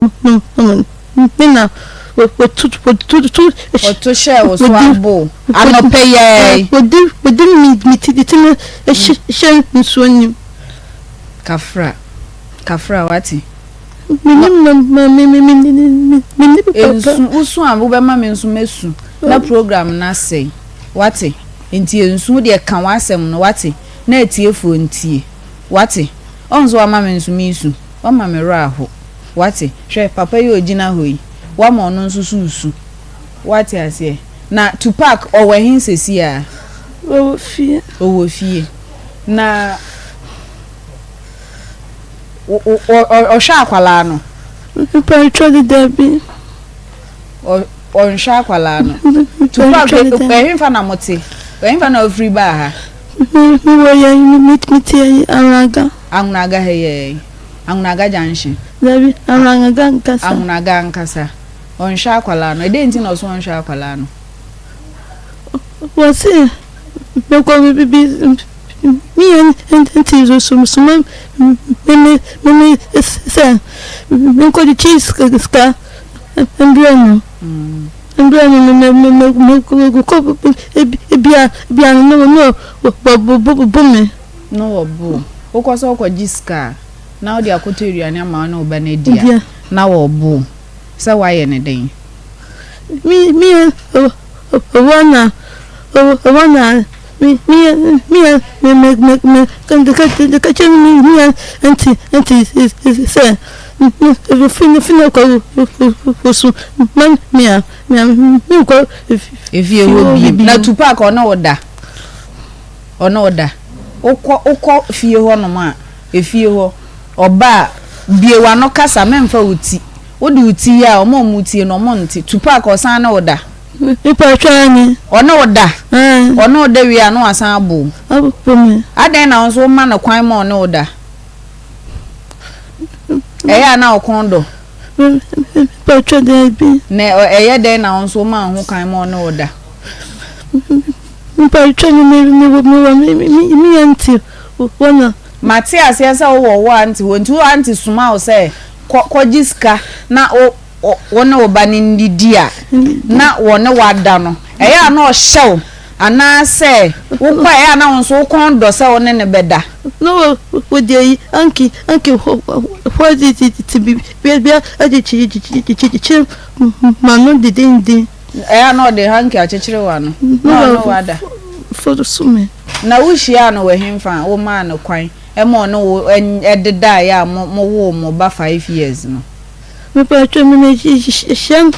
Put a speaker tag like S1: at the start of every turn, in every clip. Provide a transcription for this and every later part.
S1: no Nina what to share was Wabo I no pay we didn't meet it share Nsem Kafra wati Owusuaa wo be ma me nso mesu na program na say wati nti nsu de kan wasem no wati na etiefo ntie wati onzo ama me nso misu o ma me ra ho wati hwe papa ye ogina hoyi wa ma ono nso susu wati ase na to park owo hin sesi a owo fie na o sha akwala no pe trade debi o sha akwala no to park e hin fa na mote e hin fa na free bar ha wo ya meet anaga he anaga junction debi anaga nkasa on sha akwala no e dey ntin no so on sha akwala no what's it me ko bi me and so me say me ko di cheese ska embriano me ko bia no me no bo o ko so ko jiska na o di akoto eruane ama na oba na dia na wo bo say why ye ne den me wana me can the kitchen me auntie say fino ko so man me ko if you will be na to park or no order okọ fie ho no ma efie ho oba biewa no kasa memfa uti odi uti ya omo muti no mo nti to park osan na order ipa twani ono oda wi anu asan abu me adan na nso ma na kwan ma ono oda eya na okondo ipa twani bi na eya den na nso ma ho kan ma ono oda ipa twani me anti wona Matias yesa wo anti suma o say kojiska na wona obani ndidia na wona wada no eya na o hyew ana say wo kwa eya na wonso kondo say wona ne beda no wo dey anki what did it be ajichi manu didindi eya na o dey hanki achechire wa no no wada for sume na wo hia no we hemfa wo ma no kwan emo no ededa ya mo wo mo ba 5 years no me pa twa me shem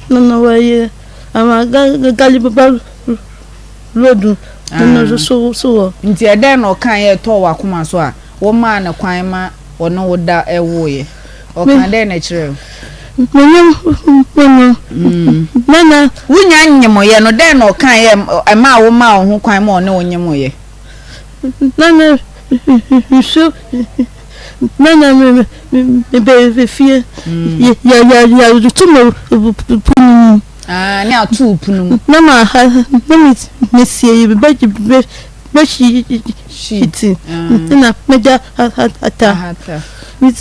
S1: no waye ama galibaba rodu no so nti eden no kan ye to wa kuma so a wo ma na kwan ma wono woda ewo ye o kan den na kire nana wunya nyemo ye no den no kan ye ma wo ma ho kwan ma ono nyemo ye nana so nana me be fie ya tumo punu ni atu punu mama me sie be shiti na meja ata me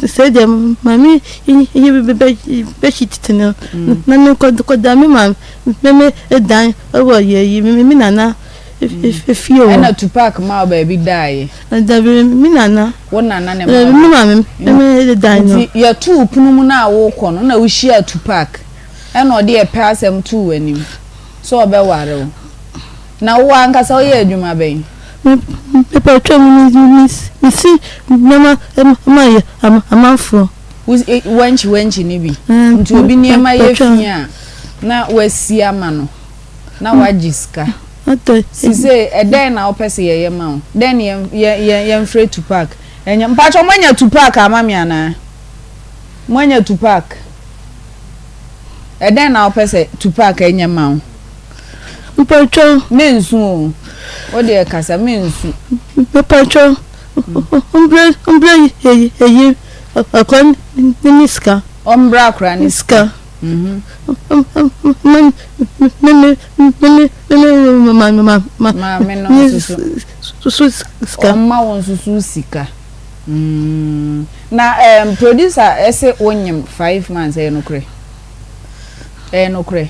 S1: say dem mami be shiti no na ko da me ma me edan owo ye me nana if you na to park ma baby die da me nana wona nana me me die no ya tu punu mu na wo kọ no na wo share to park e na ode e pass am tu anim so obe ware wo na wo anka sa ye adwuma ben me pa twa me si mama ya amanfo wenchi ni bi nti obi niema ye fia na wasi ama no na wajiska Sise eden na opese ye ma den ye free to park enya mpacho mwanya to park amami ana mwanya to park eden na opese to park enya ma mpacho mensu o de kasa mensu mpacho umbre ye akon niska ombra kra niska na producer ese wonyim 5 months enokre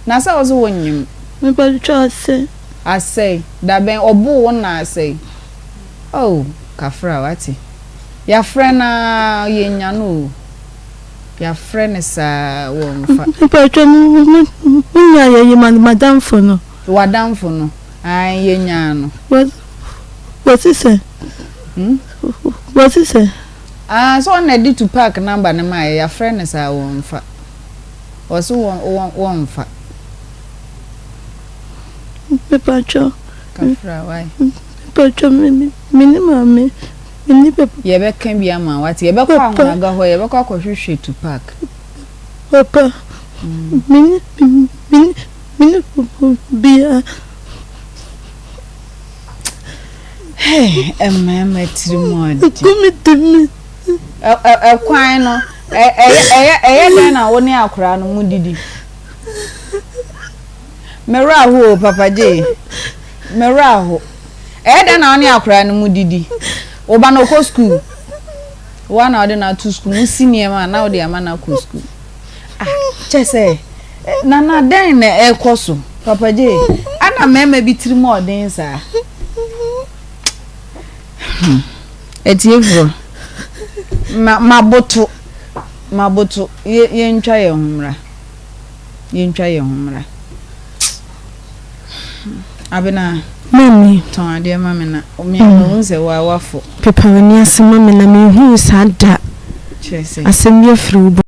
S1: na sa ozo wonyim
S2: me ba twa
S1: asay da ben obu wona asay oh kafra wati ya friend na yenya no ya friend sa wo mfa
S2: me ba twa munya ye madam fo no
S1: wadam fo no an yenya no
S2: what is it
S1: so na di to park number na ma ya friend sa wo mfa oso wo mfa
S2: me ba twa
S1: kafra why
S2: pa twa minimum ni pe
S1: ye be kan bia ma wati ye be kwa ngaga ho ye be kwa hwehwe to park
S2: papa mini bia
S1: hey trimod
S2: kumiti
S1: kwan no den na wo ne akora no mu didi meraho papa je meraho den na wo ne akora no mu didi oba no ko school one na na to school mu senior ma na wo de ama na ko school chese na den na ekoso papa je ana mema bi trimod den sa etievro maboto ye ntwa ye humra abena
S2: mami
S1: ton ade mami na me unze wafo
S2: pepa wani asema me na me hu sada
S1: chese
S2: asemye frubo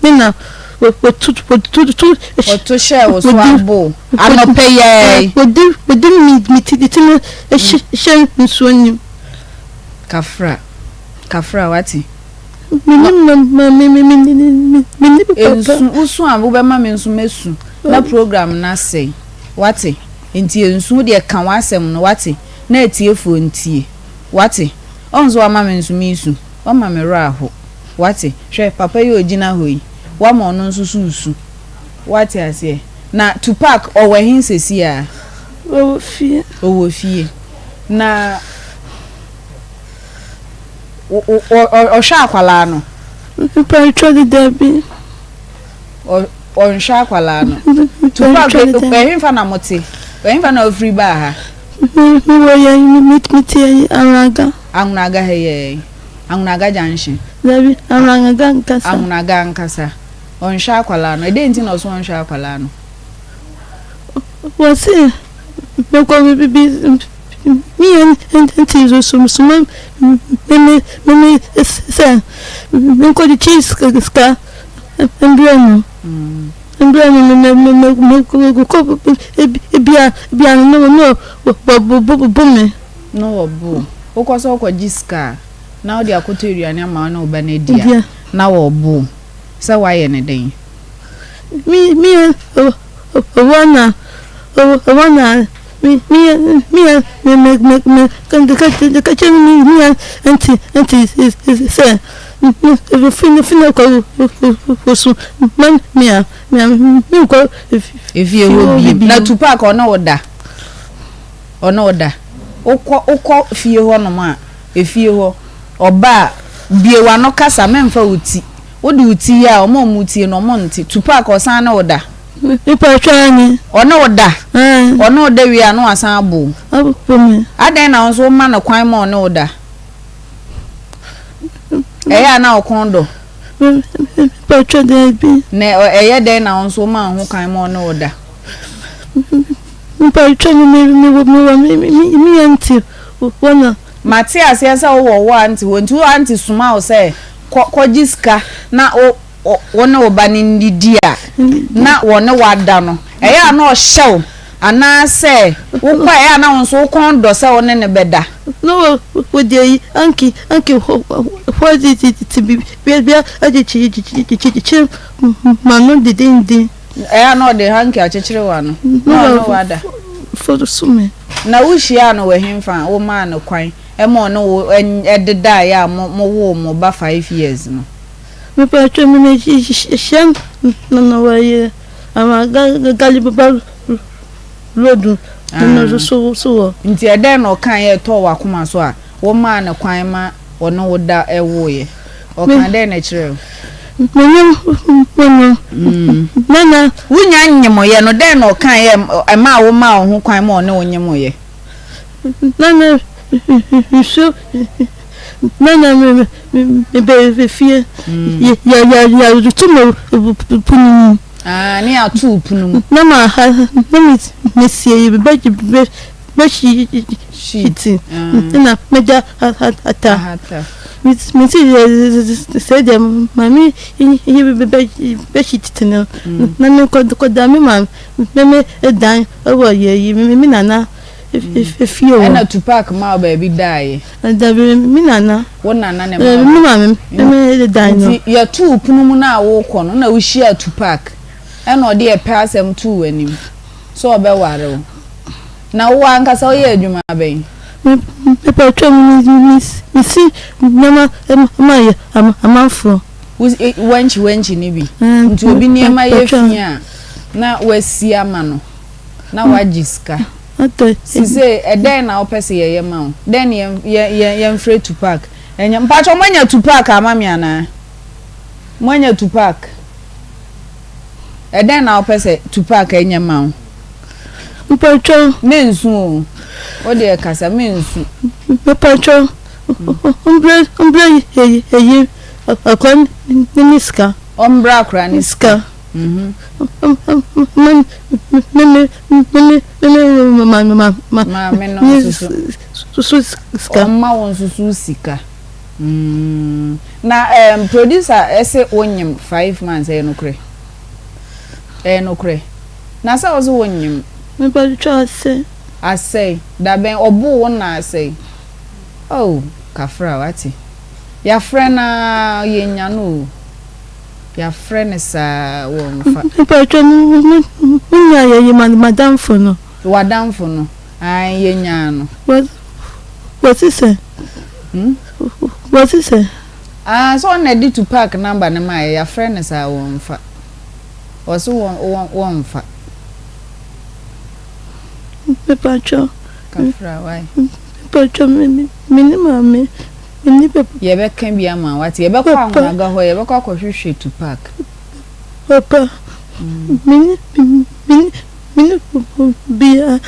S2: Nina what
S1: to share was abo anopeye
S2: we didn't meet it share nsuoni
S1: kafra wati usu abo be ma me nsu mesu na program na sei wati enti nsu de kan wasem no wati na etiefo ntie wati onzo ama me nsu misu o ma me raho wati hwe papa yi ogina hoyi wa ma ono nsu susu wati ase na to park owo hin sesi a owo fie na o sha akwala no
S2: pa chodi debi
S1: o sha akwala no to park e hin fa na moti e hin fa na ofri ba ha
S2: mi wo ya meet anaga
S1: heye amunaga junction
S2: debi
S1: amunaga nkasa on sha akwala no e dey ntin no so on sha akwala no
S2: what's it me ko bi me and so some me say me ko di cheese ska embrano me ko bia no me
S1: no obo okoso okọ jiska na odi akoto eriane ama na oba na dia na wo obo se waye ne den
S2: me wana me kan de ka me anti say fino ko so man me ko
S1: if you will be na to park ona oda okọ fie ho no ma efie ho oba biewa no kasa memfa uti wodi uti ya omo muti no mo nti to park osan na oda
S2: Me pa twani.
S1: Ono oda. Ono oda wi anu asan abu.
S2: Abu me.
S1: Adan na nso ma no kwan ma ono oda. Eya na okondo.
S2: Pa twani bi.
S1: Ne eya den na nso ma ho kan ma ono oda.
S2: Me pa twani me anti. Wona
S1: Matias yesa wo anti wontu anti suma o se kojiska na wona oba ni ndidia na wona wada no eya na o hyew ana se wo kwa eya na wonso kondo se wona ne beda
S2: no wo dey anki what is it be aje manu didindi
S1: eya na o de hanki achechire wa no no wada
S2: for sume
S1: na wuhia no we hemfa wo ma no kwan emo no ededa ya mo wo mo ba 5 years no
S2: me pa twa me shem no waye ama gali baba rodu no so
S1: nti eden no kan ye to wa koma so a wo ma no kwan ma ono wo da ewo ye o kan den na kire
S2: nana
S1: wunya nyemo ye no den no kan ye ma wo ma ho kwan ma ono nyemo ye
S2: nana so nana me be fie ya tumo punu
S1: ni atu punu
S2: mama me sie be shiti na meja ata me see said mami be shiti na me ko da me ma me dan owo ye me nana fio
S1: na Tupac ma baby die
S2: da me nana
S1: wona na ne
S2: ma me dan no
S1: ya tu punu mu na wo kɔ no na wo hia Tupac na ɔde e passem tu anim so obe ware wo na wo ankasa wo ye adwuma ben
S2: me pa twa me si mama ma amanfo
S1: wanchi ni bi nti obi niema ye fia na wasi ama no na wajiska sise eden na opese ye ma o den ye mfre Tupac enya mpacho mwanya Tupac amami ana mwanya Tupac eden na opese Tupac enya ma o
S2: mpacho
S1: mensu o de kasa mensu
S2: mpacho umbre ye akon niska
S1: ombra kra niska susu sika na producer ese onyim 5 months enokre na sa ozo onyim
S2: me ba twa
S1: ase da ben obu wona ase oh kafra wati ya frena yenya no ya friend sa wo mfa
S2: pa twa nya ye madam fo no
S1: wadam fo no ai yenya no
S2: what is it
S1: so na di Tupac number na ma ya friend sa wo mfa oso wo mfa
S2: me pa twa
S1: kafra wai
S2: pa twa me ni mama ni pe
S1: ye be kan bia ma wati ye be kwa anwaga ho ye be kwa hwehwe Tupac
S2: papa mini bia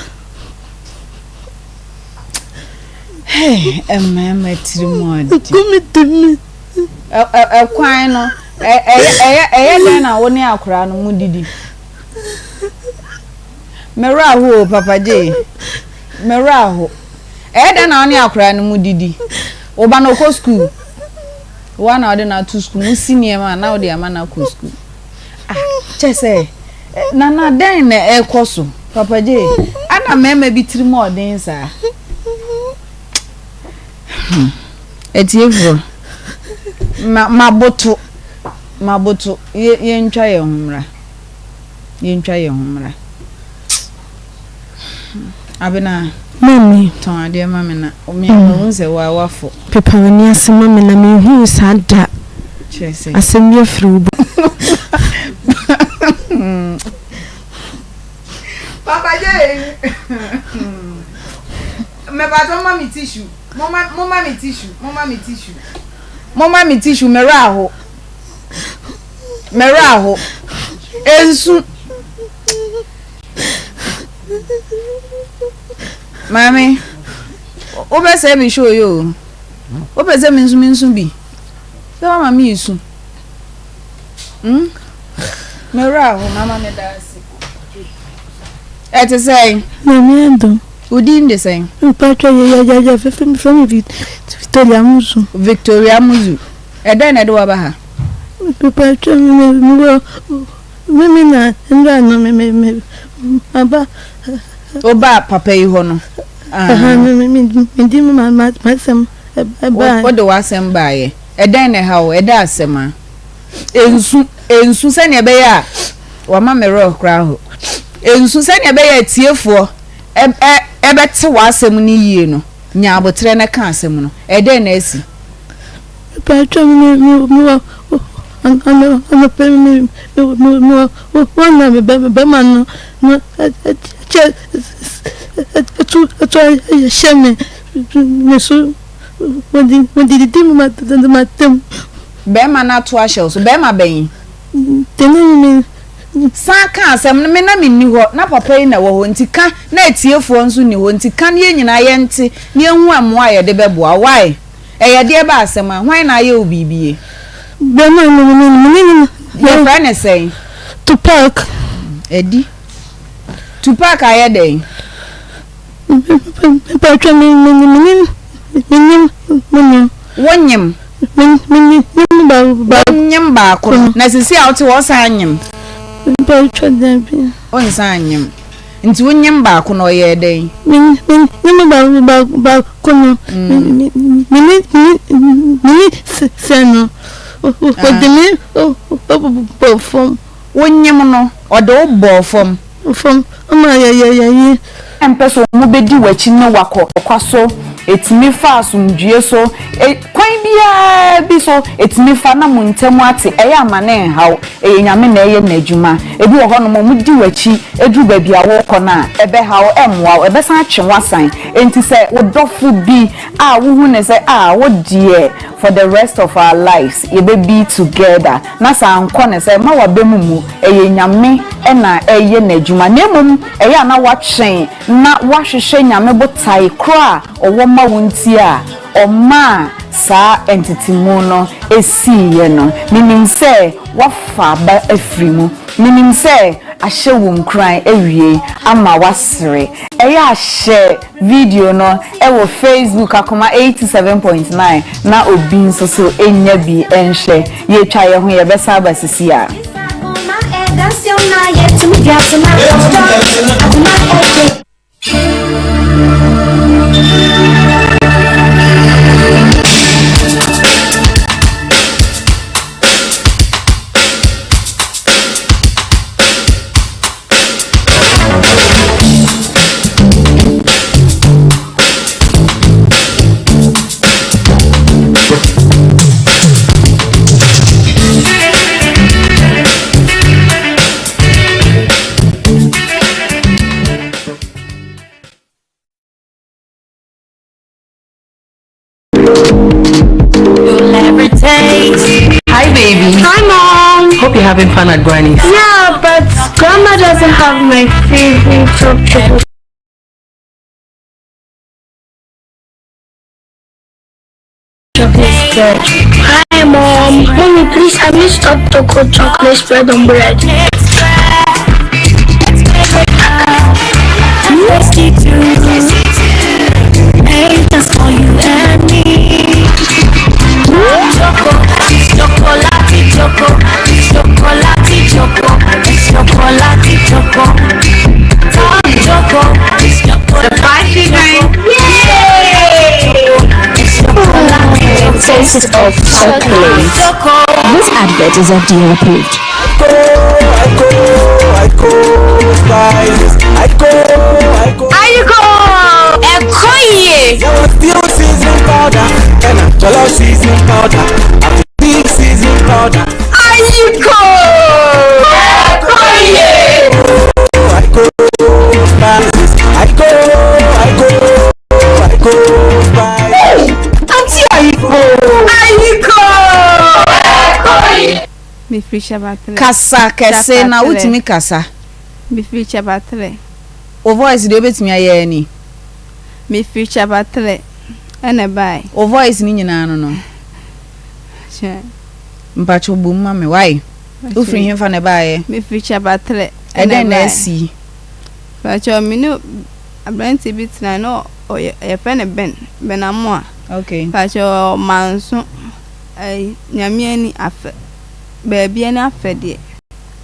S1: hey emma tirimodi
S2: kumiti
S1: kwan no den na wo ni akura no mu didi mera ho papa je mera ho den na wo ni akura no mu didi oba no ko school wana ode na to school mu senior ma na ode ama na ko school chese na den na ekoso papa je ana mema bi tirimo den sa etievro maboto ye ntwa ye humra abena
S2: mami
S1: ton ade mami na me unse wa wafo
S2: pepa wani ase mami na me hu sada
S1: chese
S2: asem ye frubu
S1: papa je me ba to mami tissue mama mi tissue mera ho ensu Mami, obe say me show you. Obe say minsu bi. So mama isu. Mera ho mama me dance. Say,
S2: Mamiendo.
S1: Udin the same.
S2: Pacha ya from Victoria Musu.
S1: Victoria Musu. Then I do abaha.
S2: Pacha me na me aba
S1: Oba papa yi ho no.
S2: Me di masem aba.
S1: What do wasem bae? Then how eda asema. Ensu se ne be ya. Wa ma me ro kra ho. Ensu se ne be ya tiefo. Ebete wasem ni yie no. Nya abotre na ka asem no. Then na asi.
S2: Pacha me I'm pay me one Bempah no to shame me so when did the matem
S1: Bempah na to ashel so Bempah ben
S2: me
S1: san ka asem me na me ni ho na papa yi na wo ho ntika na etiefo nso ni ho ntika ne nyina ye nti ne hu amoa ye de beboa why eye de ba asem a hwan na ye obibie
S2: Bempah
S1: your friend is saying
S2: to park
S1: Eddie to park aye dey
S2: Pacha me
S1: wonyem nyem ba ko na sisi a wote wo san nyem
S2: Pacha dem
S1: on san nyem nti wonyem ba ko no ye dey
S2: ba ko no seno odemi fom
S1: wonyem no odo bo fom
S2: ama ya
S1: empeso mu bedi wachi ne wakọ kwaso etimi fa asumdue so kwan bia bi so etimi fa na mu ntemu ate eya amane hawo nyame na eye n'adwuma ebi wo ho no mu di wachi edu ba bia wo kọ na ebe hawo emwa ebe san atwe wasan enti se wodofo bi a wo hu ne se wo die for the rest of our lives ye be together na sa anko ne se ma wa bemumu eye nyame na eye n'adwuma na emum eya na watwen na wahwehwe nyame botai kra owo ma wonti a oma sa entity mu no esiye no minim se wafa ba afrimu minim se ahye wom kran ewie ama wasere eya ahye video no wo Facebook Akoma 87.9 na obi nso so enya bi enhye ye twa ye ho ye besa abasisi a
S3: Hi, baby.
S4: Hi, Mom.
S3: Hope you're having fun at Granny's.
S4: Yeah, but Grandma doesn't have my favorite chocolate. Chocolate spread. Hi, Mom. Mommy, please, have you stopped chocolate spread on bread? Tasty too. Hey, that's for you and me. Chocolate, chocolate, chocolate, chocolate.
S1: the party drink
S5: Taste of chocolate. This advert is FDA approved.
S4: I go. Ekoye.
S6: Still season powder, and a jollof season powder, a big season powder.
S4: I go. Ekoye.
S6: I go,
S4: Auntie I go. Ekoye.
S7: Me ficha battle.
S1: kasa kese na utimi kasa
S7: Me ficha battle.
S1: o voice de obetimi aye ni
S2: me future battle and a buy.
S1: O voice ni nyina no.
S2: Sure.
S1: Mpacho bum ma me why? O free him fa ne bae.
S2: Me future battle
S1: and then na si.
S2: Pacho me no abranti bit na no o ye pen ben amo.
S1: Okay.
S2: Pacho manso nyame ani afa. Baby ani afa de.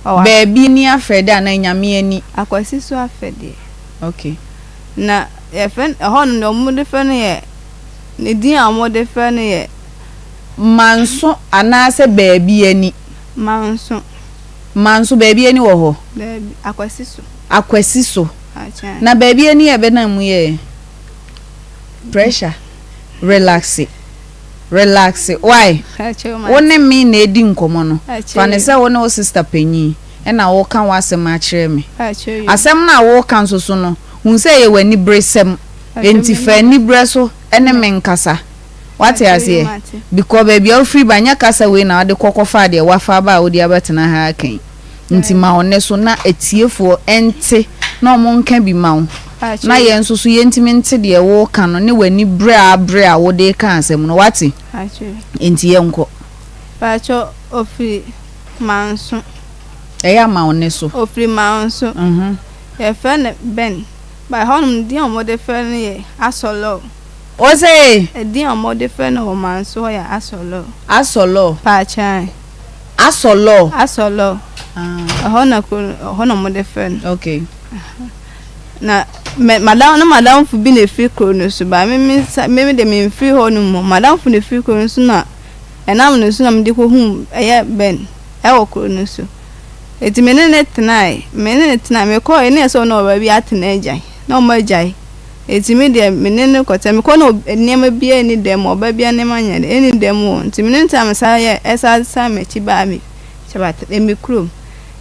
S1: Baby ni afrede ana nyame ani
S2: akwasi so afede.
S1: Okay.
S2: Na ye fen hon no mu de fen ye ne din amo de fen ye
S1: manso ana se baby ani manso baby ani wo ho
S2: baby
S1: akwasi so
S2: acha
S1: na baby ani e be na mu ye pressure relax why woni me na edi nkomo no fa ne se woni o sister penyi e na wo kan wasem a kire me asem na wo kan so no hun se ye wani bresem enti fa ni breso ene menkasa what you say because baby o free banya kasa we na de kokofa de wafa ba o de abetena ha kan enti ma one so na etiefo ente na omo nka bi ma wo na ye nso so ye ntimi nte de wo kan no ne wani bra wo de kan asem no what enti ye nko
S2: pacho ofri manso
S1: eya ma one so
S2: ofri manso e fen ben by honum di omo de fen ye asolo
S1: o say
S2: e di omo de fen o manso ya
S1: asolo
S2: pacha
S1: asolo
S2: hona mo de fen
S1: okay
S2: na madam fu bi na free krono so ba me de me free honum madam fu na free krono so na enam no so na me de ko hu eye ben e wo krono so eti me ne tnai me ko ene so na ba bi atena agyan na o ma agyan eti me de me ne ko te me ko no enema bia ni dem oba bia ne manya de eni dem o eti me ne ntam sa ye esa sa me chi ba mi chabat emi krom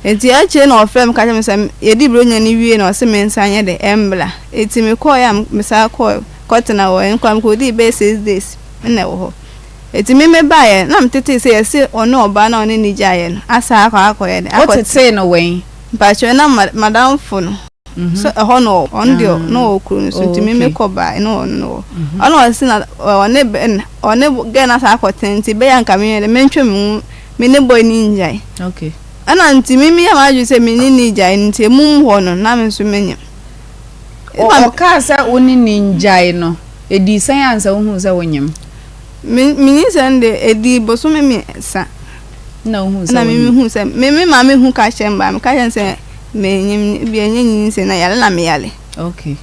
S2: eti ache na ofrem ka me sam yedi bronya ni wie na o se me nsanye de embla eti me ko ya me sa ko tena wo enkwam ko di be 6 days na wo ho eti me ba ye na mtete se yesi ono oba na oni ni jaye no asa akọ ye de
S1: akọ no wen
S2: ba che na madam fu no so ho no ondio no okuru so eti me ko ba no ono asi na one ben one ge na sa akọ tenti be ya nka me de mentwe me ne boy ni njai
S1: okay
S2: ana nti mimi ya maju se mini ninja nti mum ho no na me so menyam
S1: o ka sa oni ninja no edi san ansa hu se wonyam
S2: mini sande edi boso me sa
S1: na hu se
S2: na mimi hu se mimi ma me hu ka chemba me ka se menyim bi enyin se na yale na me yale
S1: okay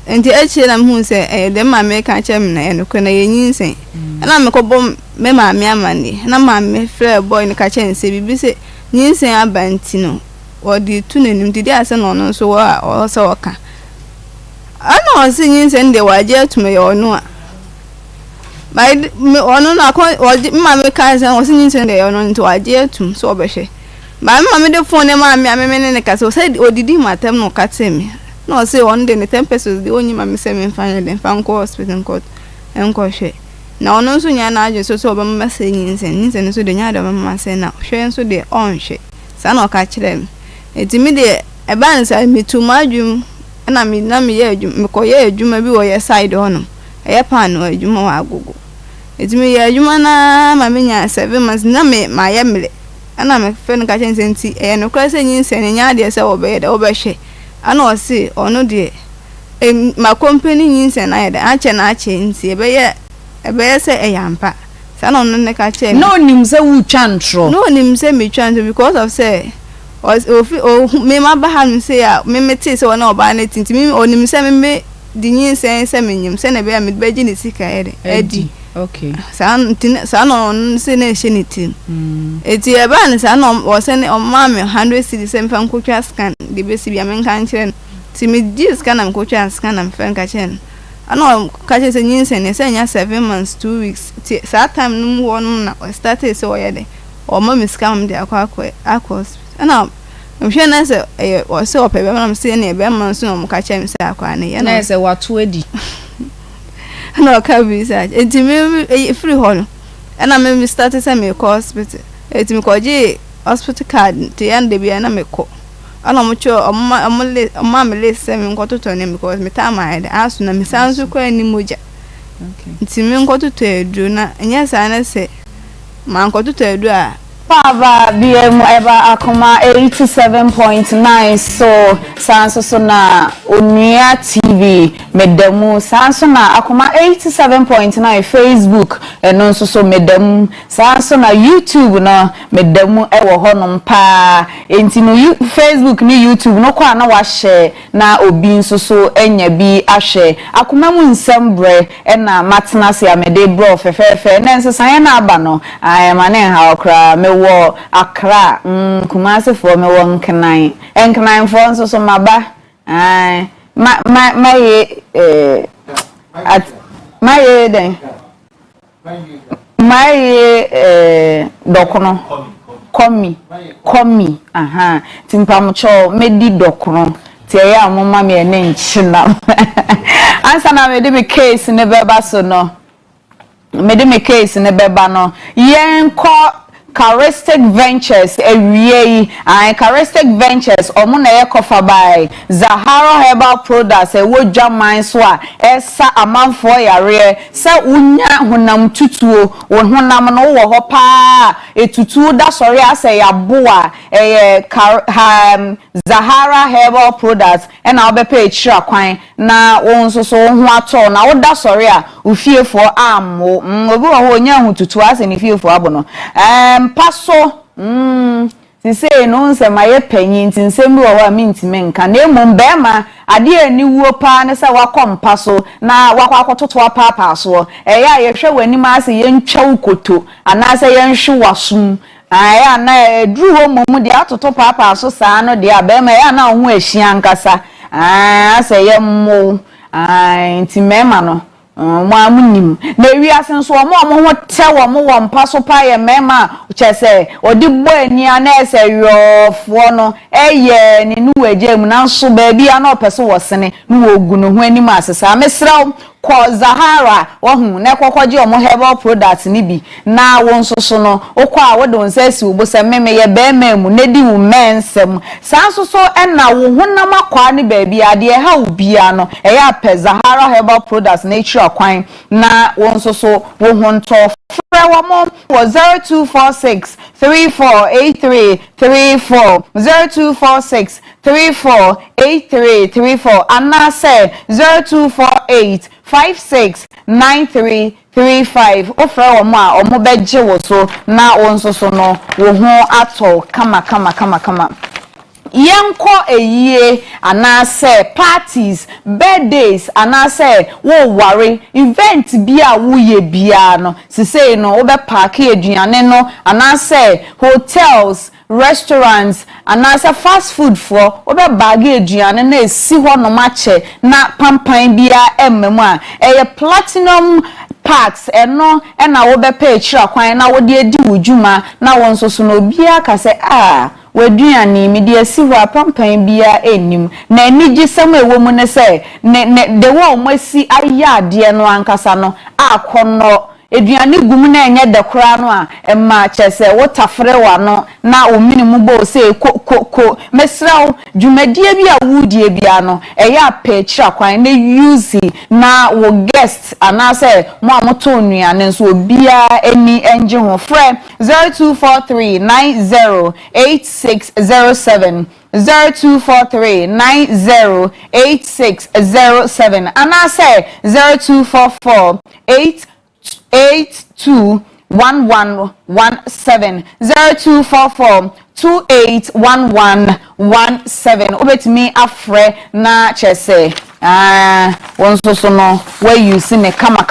S2: enti echi na hu se de ma me ka chem na no ko na yenyin se na me ko bom me ma me amani na ma me frɛ boy ni ka chen se bibi se nyinsen abanti no odi tu nanim didi ase no no so wa o se oka ana o se nyinsen de waje atume ye ono a bai me ono na ko ma me ka se o se nyinsen de ono nto waje atum so obehwe ba ma me de phone ma me ne ka se o se odidi matem no ka temi no se on de ne 10 pesos de onyi ma me se me fa ne fa nko hospital nko enko hwe na ono nso nya na ajo so oba mama se nyinsen so de nya da mama se na hwe nso de onhwe sa na oka kire m eti mi de e ban sa mi tu madwum na me ye adwum me ko ye adwuma bi wo ye side hono e ye pan no adwuma wa agogo eti mi ye adwuma na ma me nya 7 months na me ma ye mle ana me fe no ka chen senti e no kra se nyinsen nya de se wo be ye de wo be hwe ana o se ono de ma company nyinsen na ye de a che nti e be ye ebe se eyampa sa no ne ka che
S1: no nim se wu twantro
S2: no nim se me twantro because of say me ma ba han se ya me te se wona oba na tinti me onim se me di nyin se me nyim se na be me be gi ne sika edi
S1: okay
S2: sa no se na ehye ne tim eti e ba ne sa no o se ne o ma me 100 cedi se me fa nkotwa scan de be si bia me kan kire ti me di scan am nkotwa scan am fa nka kire ano ka che se nyinsen ne se nya 7 months 2 weeks ti sa time num won na started se o ye de o ma mi scam de akwa ana mhwe na se o se o pe be na se ne be man so no ka che mi se akwa ne ye
S1: na se wato edi
S2: no ka bi sa enti me free hall ana me started se me ko hospital enti me ko je hospital card ti ande bia na me ko ana mucho amma me lese me nkototo ne because me time I asu na me sansu kwa ni moja nti me nkototo edu na nya sa na se ma nkototo edu a
S1: Pava BM eba Akoma 87.9 so sanso so na Onua TV medemu sanso na Akoma 87.9 Facebook eno so medemu sanso na YouTube na medemu ewo honom pa enti no Facebook ni YouTube no kwa na wa share na obi nso so enya bi ahwe Akoma mu nsem bre na matena se amede bro fefefe na nso san na aba no ayamane ha okra wo Accra Kumasi for me won Nkenan for nso so maba dokono komi aha timpamcho medi dokono tie ya mama me ene nchina ansa na me de me case ne beba so no me de me case ne beba no yenko Charistic Ventures Charistic Ventures omuna ye kofa by Zahara Herbal Products wo dwaman so a esa amanfo yare se unya honam tutuo wo honam no wo ho pa etutu da sori ase ya boa Zahara Herbal Products na obepa echira kwan na wo nso so ho ato na wo da sori a ufiefo ammo obi wo ho nya hututu ase ni fiefo abono paso sise no nsem aye panyin nsem wo wa mintime nka na emom bema ade ani wuo pa ne se wakom paso na wakwakototo apapa so eya ye hwe wani ma ase ye ntwa ukoto ana se ye nhwe wasum aya na edru ho mom de atoto papa so saa no de abema ya na ho ahia nkasa ase ye mmo ntimema no munim na wi asenso omo ho te wo mpa so pa ye mema chese odi bo ani ana ese yofo no eye ni nu wagem na nso ba bia na opeso wosene nu wogu no ho anim asesa mesraw ko Zahara wo hu na kokwaje omo herbal products ni bi na wo nso so no okwa wo don sesi ubo se meme ye be memu na di wo mensem sanso so na wo honam akwa ni ba bia de ha ubia no eya pe Zahara Herbal Products nature kwan na wo nso so wo honto Frewamo was 0246 3483 34 0246 348334 Anna say 0248 569335 Ofrewamo a omo beje wo so na wo nso so no wo ho ato kama Yanko eyie anase parties birthdays anase wo ware event bia wo ye bia no sisei no wo be park aduane no anase hotels restaurants anase fast food for wo be bag aduane na esi ho no mache na pampan bia emmemu a eye platinum parks eno na wo be pay chira kwan na wo de edi wujuma na wo nso so no bia ka se waduane mi de asiwa apampan bia enim na enigi sam ewo mu ne se de wo masi ayade no ankasa no akono eduane gum na enye de kora no a emma chese wotafre wa no na o minimu bo se ko mesrawo dwumadie bi a wudie bia no eya pechira kwan na use na wo guest anase mo amoto nuane nso obia eni enje ho frɛ 0243908607 0243908607 anase 0244 821117 0244 281117 obetimi afre na chese wonso so no we use ne kama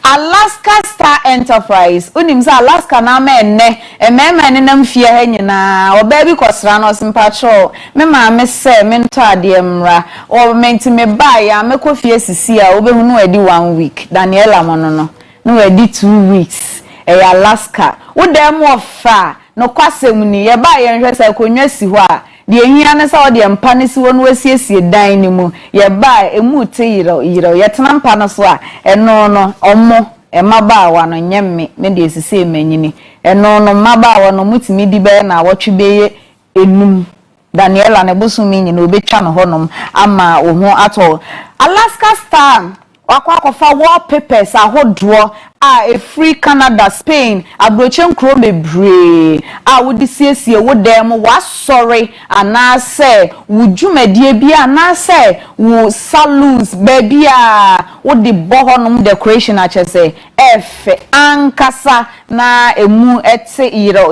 S1: Alaska Star Enterprise unimza Alaska na enne emema ne namfie ha nyina oba bi kwosra no simpacho me ma me se me nto ade mra o menti me ba ya me kofie sisi a obehu no edi 1 week Daniela mono no edi 2 weeks Alaska wo dem ofa no kwasem ni ye ba ye nhwe se konwa si ho a de ehia ne sa de mpa ne si wonu asiesie dan ni mu ye ba emu te yiro ye tena mpa no so a eno no omo emabaawa no nyemme me de esisi emanyini eno no mabaawa no mutimi di be na wotwe beye enum Daniela ne bosumi nyina obetwa no honom ama wo ho ato Alaska Star akwa wallpapers ahodo a free Canada Spain abroche nkro bebre a wodi siesie wo dem wa sorry anase wo dwumadie bi anase wo saloons baby a wodi bohonom decoration a chese efe ankasa na emu ete yiro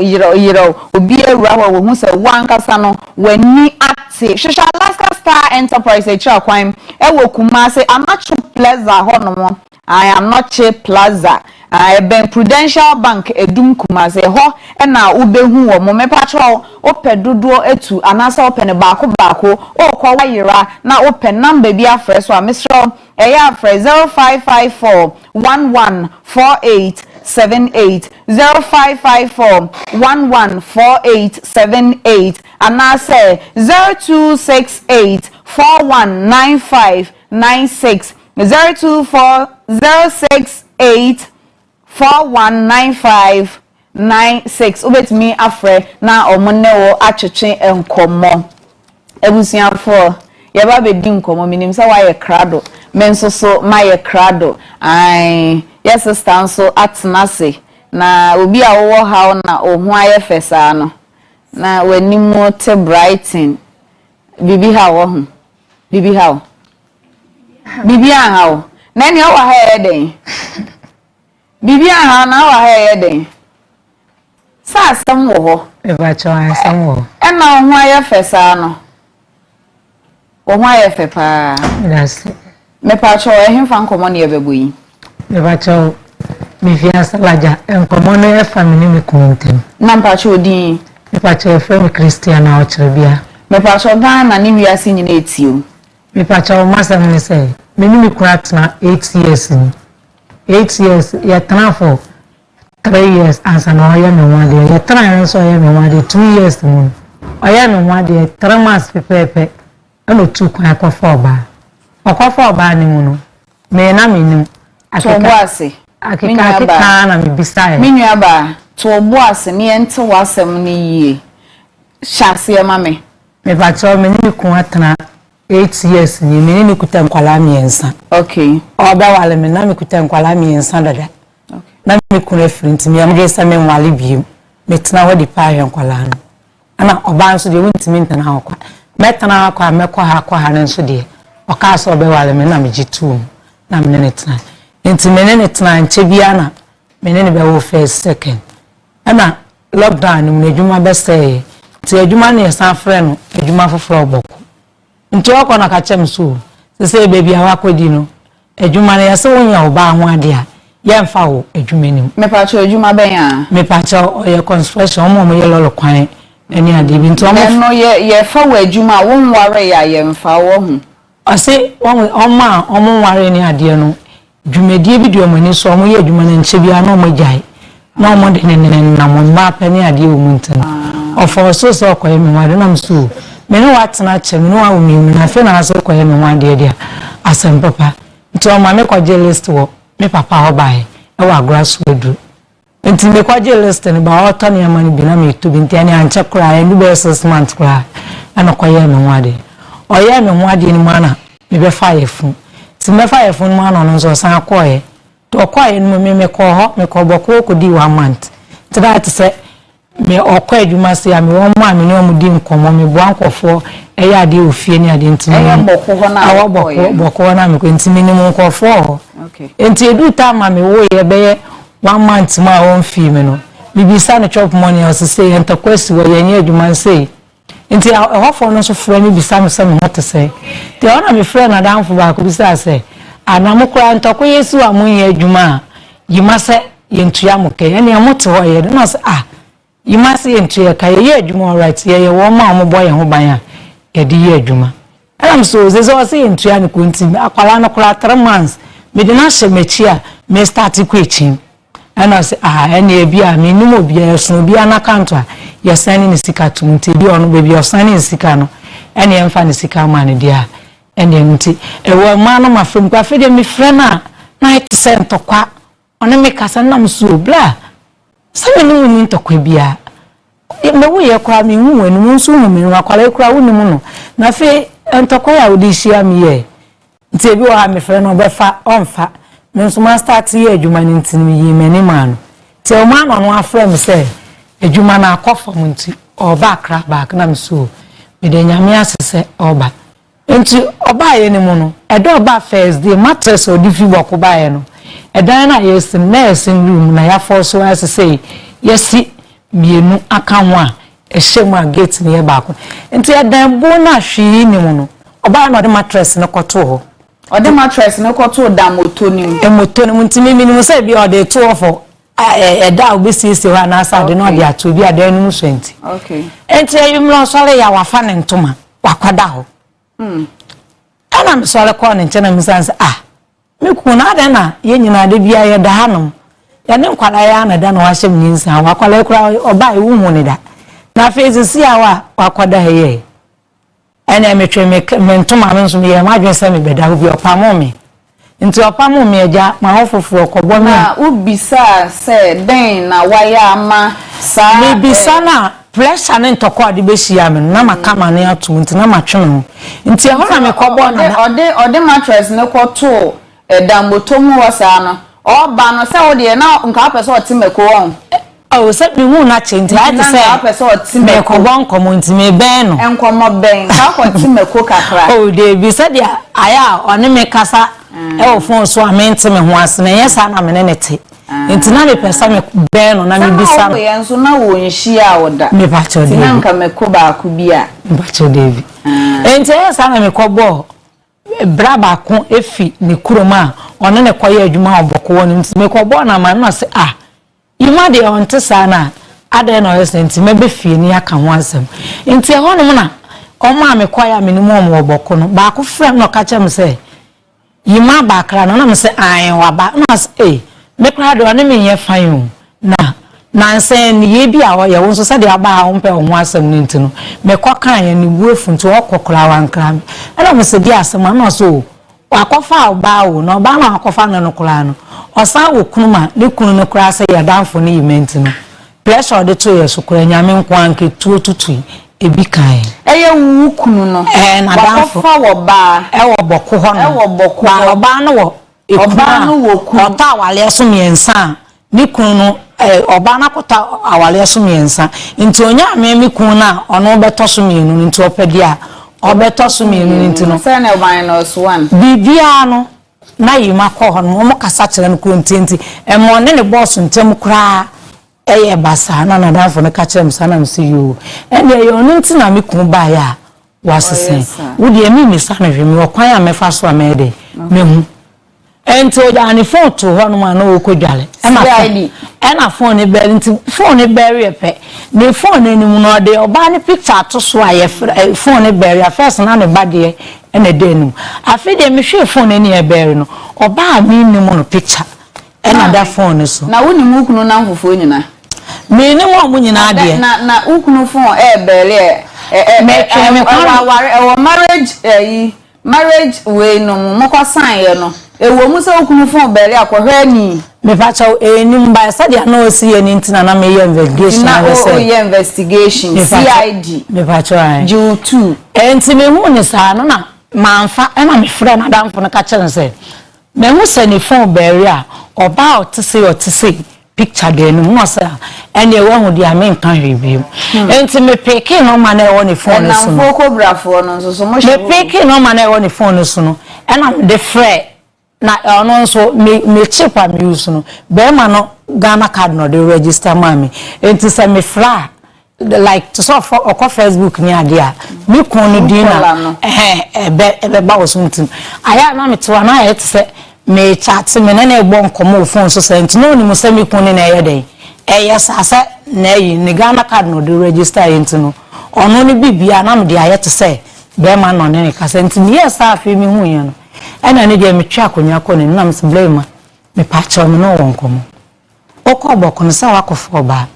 S1: obi ewura wo hu se wankasa no wani ate hwehwe Alaska Star Enterprise echa kwan ewo Kumase Amachu Plaza honomo I am not cheap plaza. I ben Prudential Bank edum Kumase ho na ubehu wo mo mepacho opedodo etu anasa open baako o kwa wayira na open number bi afre so amesro eya afre 0554 114878 0554 114878 anase 0268 419596 024068419596 ubetimi afre na omonewo atwetwe enkomo ebusiafo yeba bedi nkomo minim se waye krado mensoso maye krado ai yes sister so atnase na obi a wo ha na ohu aye fesa no na wanimo te brighton bibi ha wo hu bibi ha Bibi aha na ni o wa ha eden Bibi aha na wa ha eden sa asem wo ho
S7: e ba cho asem wo
S1: e na ho aye fesa no wo ho aye fe pa
S7: that's
S1: me pa cho e himfa nkomo ne ebegu yi
S7: e ba cho mi fi asalaja nkomo no e family mi kuntem
S1: na mpa cho odin
S7: me pa cho e friend Christian na o cherbia
S1: me pa cho ga na ni wiase nyina etio
S7: me pa cho masam ni say me ni mi krat na 8 years ni 8 years ya transfer 3 years ansa na oya me one day ya tran so oya me one day 2 years mu oya me one day 3 months pepepe eno tu kwa akwa oba ni mu no me na me nim
S1: atoboase
S7: akika na me bisae
S1: minua ba toboase ne ente wasem ni yie hyase ma me
S7: pa cho me ni ku atana 8 years ni me ni kuta nkwala miensa
S1: okay
S7: oba wale me na me kuta nkwala miensa dada
S1: okay
S7: na me ku reference me amde sa me nwale biem me tena ho di pa nkwala no ana oba nso de wontimi ntana ha kwa me tena ha kwa me kwa ha nso de oka so oba wale me na me jitu na me ne tena enti me ne tena nche bia na me ne be wo first second ana lockdown ni me adwuma be say ti adwuma ne san frɛ no adwuma foforo oboko nti wako na kachem so se baby awakodi no adwuma na yase wonya oba ho ade a yemfa wo adwuma nim
S1: me pa cho adwuma ben a
S7: me pa cho oye construction omo ye lolo kwan eni ade bi nti omo
S1: no ye fa wo adwuma wo nware ya yemfa wo hu
S7: ase omo nware ni ade no dwumadie bi de omo ni so omo ye adwuma na nche bia na omo jai na omo de ne na mo ma pa ni ade o mu ntan ofo so koye me nware na mso me no watena che me no wa umi na fe na aso koye me wan de dia asem papa nti o ma me kwaje list wo me papa ho bae e wa grass wedu nti me kwaje list ne ba o to ne ma ni bi na me to bi nti ani anche kra e ndu be 6 months kra ana koye me wan de o ye me wan de ni mana me be fa yefu ti me fa yefu no mana no so san koye to koye no me ko ho me ko boko ko di 1 month ti that say me okwa adwuma se ya me won ma me no mudi nkomo me bo ankofo eya ade ofie ni ade ntimi
S1: eya boko ho na
S7: awo boko na me ko ntimi ni mu nkofo
S1: okay
S7: enti edu ta ma me wo ye be 1 month ma won fi me no bibisa no chop money o se enta kwesi wo ye nya adwuma se enti ahofo no so fro ni bisa me se me hote se te ona me fro na danfo ba ko bisa se anamukura ntako yesu amun ye adwuma yima se ye ntua muke ene amote ho ye no se yima se ye ntua ka ye adwuma right ye wo ma mo boy ho ban a ye di ye adwuma am so ze so se ye ntua ne ko ntim akwala no kura 3 months me de na hye mechi a me start ku echi ana se ene bi a me nim obi a so bi ana kanto a ye sani ne sika tum nti bi ono be bi o sani ne sika no ene ye mfa ne sika ma ne dia ene nti e wo ma no ma fem kwa fe de me frɛ na 90% kwa one me kasa na mso bla sabe no ni ntokwa bia me wo ye kra me hu wenu nso hu me akwale kra wo ni mu no na fe entokoya odi hia me ye nti ebi wo ha me frɛ no befa onfa me nso ma start ye adwuma ni ntini yi mani ma no ti o ma no afrɛ me sɛ adwuma na akɔfa mu nti oba kra back na me so me de nyame asese oba nti oba ye ni mu no edo oba first day mattress odi fi boko ba ye no edan na yesim na yesim room na ya force wa asese yesi mienu aka ho a ehyem a gate ne ye baako nti edan bo na hwi ni mu no oba na de mattress ne koto ho
S1: ode mattress ne koto da moto ni
S7: moto ni nti mi ni say bi ode to ofo eda obesisi ho na asa de no de ato bi adan nu so nti
S1: okay
S7: nti ayumro sore ya wafa ne ntoma wakwada ho ana mi sore ko ne nche na mi sanse me ku na da na ye nyina de bia ye da hanom ya ne nkwala ya na da na wa hyem nyinsa wakwala kura oba e wu hu ne da na fezi si awa wakwada he ye ene metwe me ntoma me nso ye ma dwen se me beda ho bi opamo me nti opamo me eja ma hofofo okobọ me
S1: na ubisa se den na waya ama sa
S7: me bisa na pressure ne ntoko ade be hia me na makama ne ato nti na matwe me nti e ho na me kobọ na
S1: ode mattress ne koto damboto mu wasa no oba no se wo de na nka pese otimeko won
S7: se bi hu na chenti ati se
S1: nka pese otimeko
S7: bon komo nti me ben no
S1: enkomo ben ka ko timeko kakra
S7: de bi se dia aya one me kasa e wo fon so amenti me ho ase na yesa na me ne te nti na me pesa me ben no na me bisa
S1: no ye nso na wo nhia woda
S7: me ba cho de
S1: na nka meko ba ku bia
S7: ba cho de bi nti yesa na me kobo braba ko efi ne kuroma one ne koye adwuma oboko woni nti me kobo na ma na se yima de onte sana ade no yesa nti me be fie ni aka ho asem nti ho no na oma me koya me ni mo oboko no ba ko frem no ka chem se yima ba kra no na me se an wa ba na se me kra do ne me ye fan na nsen ye bi a ye won so se de aba a won pe ho asem ni nti no me kokan ye ni buefu nti okokora wankra na me se di asem na so wakofa ba wo no ba na wakofa no kora no osa wo kunuma ne kunu no kora se ya danfo ne yimenti no pressure de to ye so kora nyame nkwanke tuo tutu ebi kan
S1: eye wu kunu no
S7: na danfo
S1: wakofa wo ba
S7: wo boko ho no
S1: wo boko
S7: ba oba no wo
S1: oba no wo kunu
S7: ota awale so miensa ne kunu no oba na kota awale so miensa nti onya me kunu na ono beto so mienu nti opedi a obeto so mienu nti no
S1: say na minus 1
S7: bibia no na yima ko ho no mo kasa kire no ko ntenti emo ne boss ntem kra eye basa na na danfo ne ka kire msa na msi yo ene ye ono nti na me kun ba ya wasese wudi emi misa na hwemi okwan a mefa so amede mehu enti o ja ni phone to ho no ma na wo kodwale ena phone ne bel nti phone ne bel pe ne phone ne mu no de oba ne picture to so aye phone ne bel ya first na ne bade ena de nu afi de me hwe phone ne e bel no oba mi ni mu no picture ena da phone so
S1: na woni mu kunu na mfofo nyina
S7: me ni mo mu nyina de
S1: na ukunu phone e bel marriage we no mo ko sign ye no ewo mu se okunu phone bele akohwe ni
S7: me fa chaw enim ba sadia na osi ye ni ntina na me ye investigation
S1: na o ye investigation CID
S7: me fa chaw
S1: ju 2
S7: enti me hu ni sa no na manfa na me frɛ na damfo no ka kire se me hu se ni phone bele a oba otise picture de no mo sa ene e wo hu dia me nkan hwebiem enti me peke no ma na e wo ni phone no so
S1: na photographer no so mo
S7: me peke no ma na e wo ni phone no so no ena me de frɛ na ono nso me chip am use no be ma no Ghana card no de register mami enti se me fra like to so for Facebook ni ade a me kon no din na be ba wosuntim aya na me to na ya se me chat me na na egbo nkomo phone so se enti no ni mo se me kon ni na ye den sasa na yi ni Ghana card no de register enti no ono ni bibia na me de aye to se be ma no ne ka se enti yes afi mi hu ye no ena ne de me twa akonya ko ne na me blame me pa cha me no wonkomo okoboko no sa wakofo ba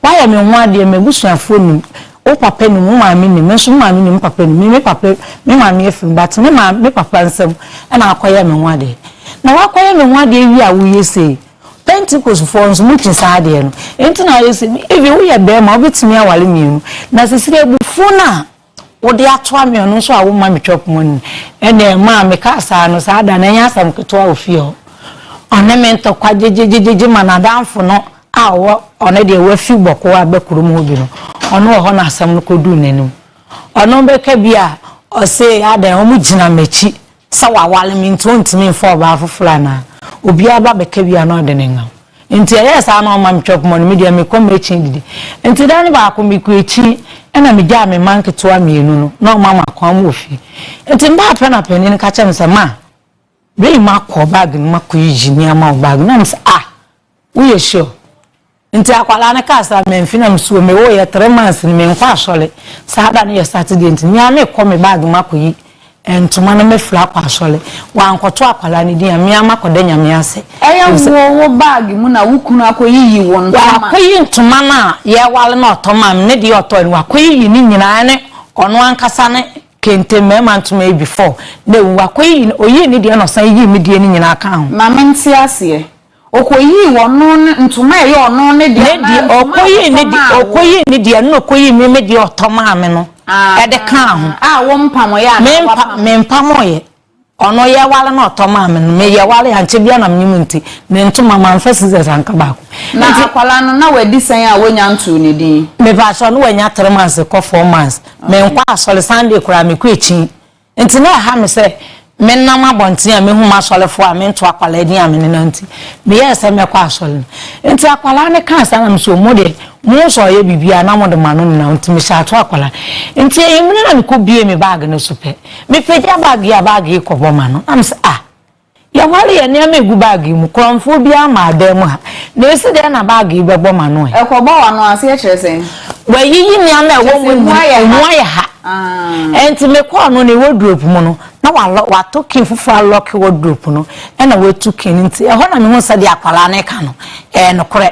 S7: why me ho ade me busuafo ni o papa ni mu maami ni me so maami ni papa ni me papa me maami efim but me papa nsem ena akoya me ho ade na wakoya me ho ade wi a wo yese Pentecost for us much inside no enti na yesi if we ya be ma obetimi awale mienu na sesire bufuna wo de atoa me no so a wo ma me chop money ene ma me ka sa no sa da na nya sam keto a ofie ho one me nto kwa jejejeje manadamfo no a wo one de wa fi boko wa be kurum obi no ono ho na asam no kodu nanim ono be ka bia o se ada ho mu gina machi sa wa wale me nto ntimi fo ba afofla na obi aba be ka bia no de nenga enti yes ana ma chop money media me kom echi didi enti dani ba ko mi ku echi ena me ja me man keto mienu no na mama kwam ofi enti mba pena peni ni ka chem se ma be ma ko bag ni ma ko yi ni ama bag na me we are sure enti akwala na ka sa me mfina msuo me wo ye 3 months ni me nkwa asole sa da ni Saturday enti ni ame ko me bag ma ko yi entuma na me fla kwa asole wa nkoto akwala ni dia me ama ko danya me ase
S1: wo bag mu na wukunu akoyiyi won
S7: tama akoyi ntuma na ye wale na otoma me de oto ni akoyi ni nyina ne ono ankasa ne kente mema ntuma before na wu akoyi oyi ni de no san yi mi de ni nyina aka ho
S1: mama nti ase okoyi wono ntuma ye ono ne de
S7: okoyi ni de no okoyi me de otoma me no e de kan ho
S1: wo mpamo ya
S7: me mpamo ye ono ye wale na otoma me no me ye wale anche bia na mnyim nti ne ntuma manfasi ze sanka baako
S1: na akwala no na wadi san a wonya ntu ne din
S7: me ba so no wanya 3 months ko 4 months me nkwa asole Sunday kura me ku echi nti na ha me se me nam abonten a me hu ma solefo a me nto akwala din a me ne nanti me ye se me kwa asole nti akwala ne kan sa na me so mode mo so ye bibia na mo de manu na nti me sha to akwala nti emine na me ko bie me bag ne so pe me peja bag yi ko bo manu am se ya wale ya ne me gu bag mu kronfo bia ma adam ha na esi de na bag yi be bo manu
S1: e ko bo wa no ase e kire sen
S7: wa yiyi ni am na wo mu ya ha enti me ko no ne wardrobe mu no na wa to kin fufu lock wardrobe no e na we tu kin nti e ho na me hu sa de akwala na ka no no kore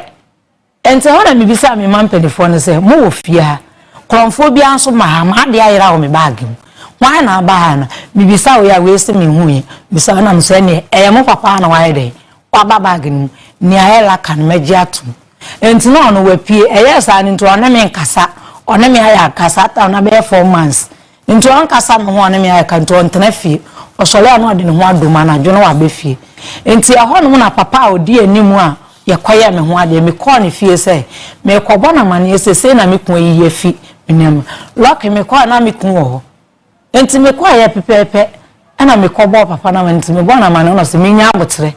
S7: enti ho na me bisa me man pedifo no se mo wo fia kronfo bia nso ma de ayira wo me bag mu why na ba na me bisa wo ya we se me hu yi bisa na me se ne e mo papa na why de wa ba bag mu ni ayela kan meji atum enti no no we pie e yes ani nto na me nkasa ona me aya kasa ta na be 4 months nto an kasa no ho na me aya kan to ntena fie osole no de ne ho adoma na dwo no wa be fie enti ho no na papa odi animu a ye kwaya me ho ade me ko ne fie se me ko bona mane se na me ko yi fi menem lock me ko na me ko ho enti me ko ya pepepe ana me ko bo papa na enti me bona mane no se me nya abotre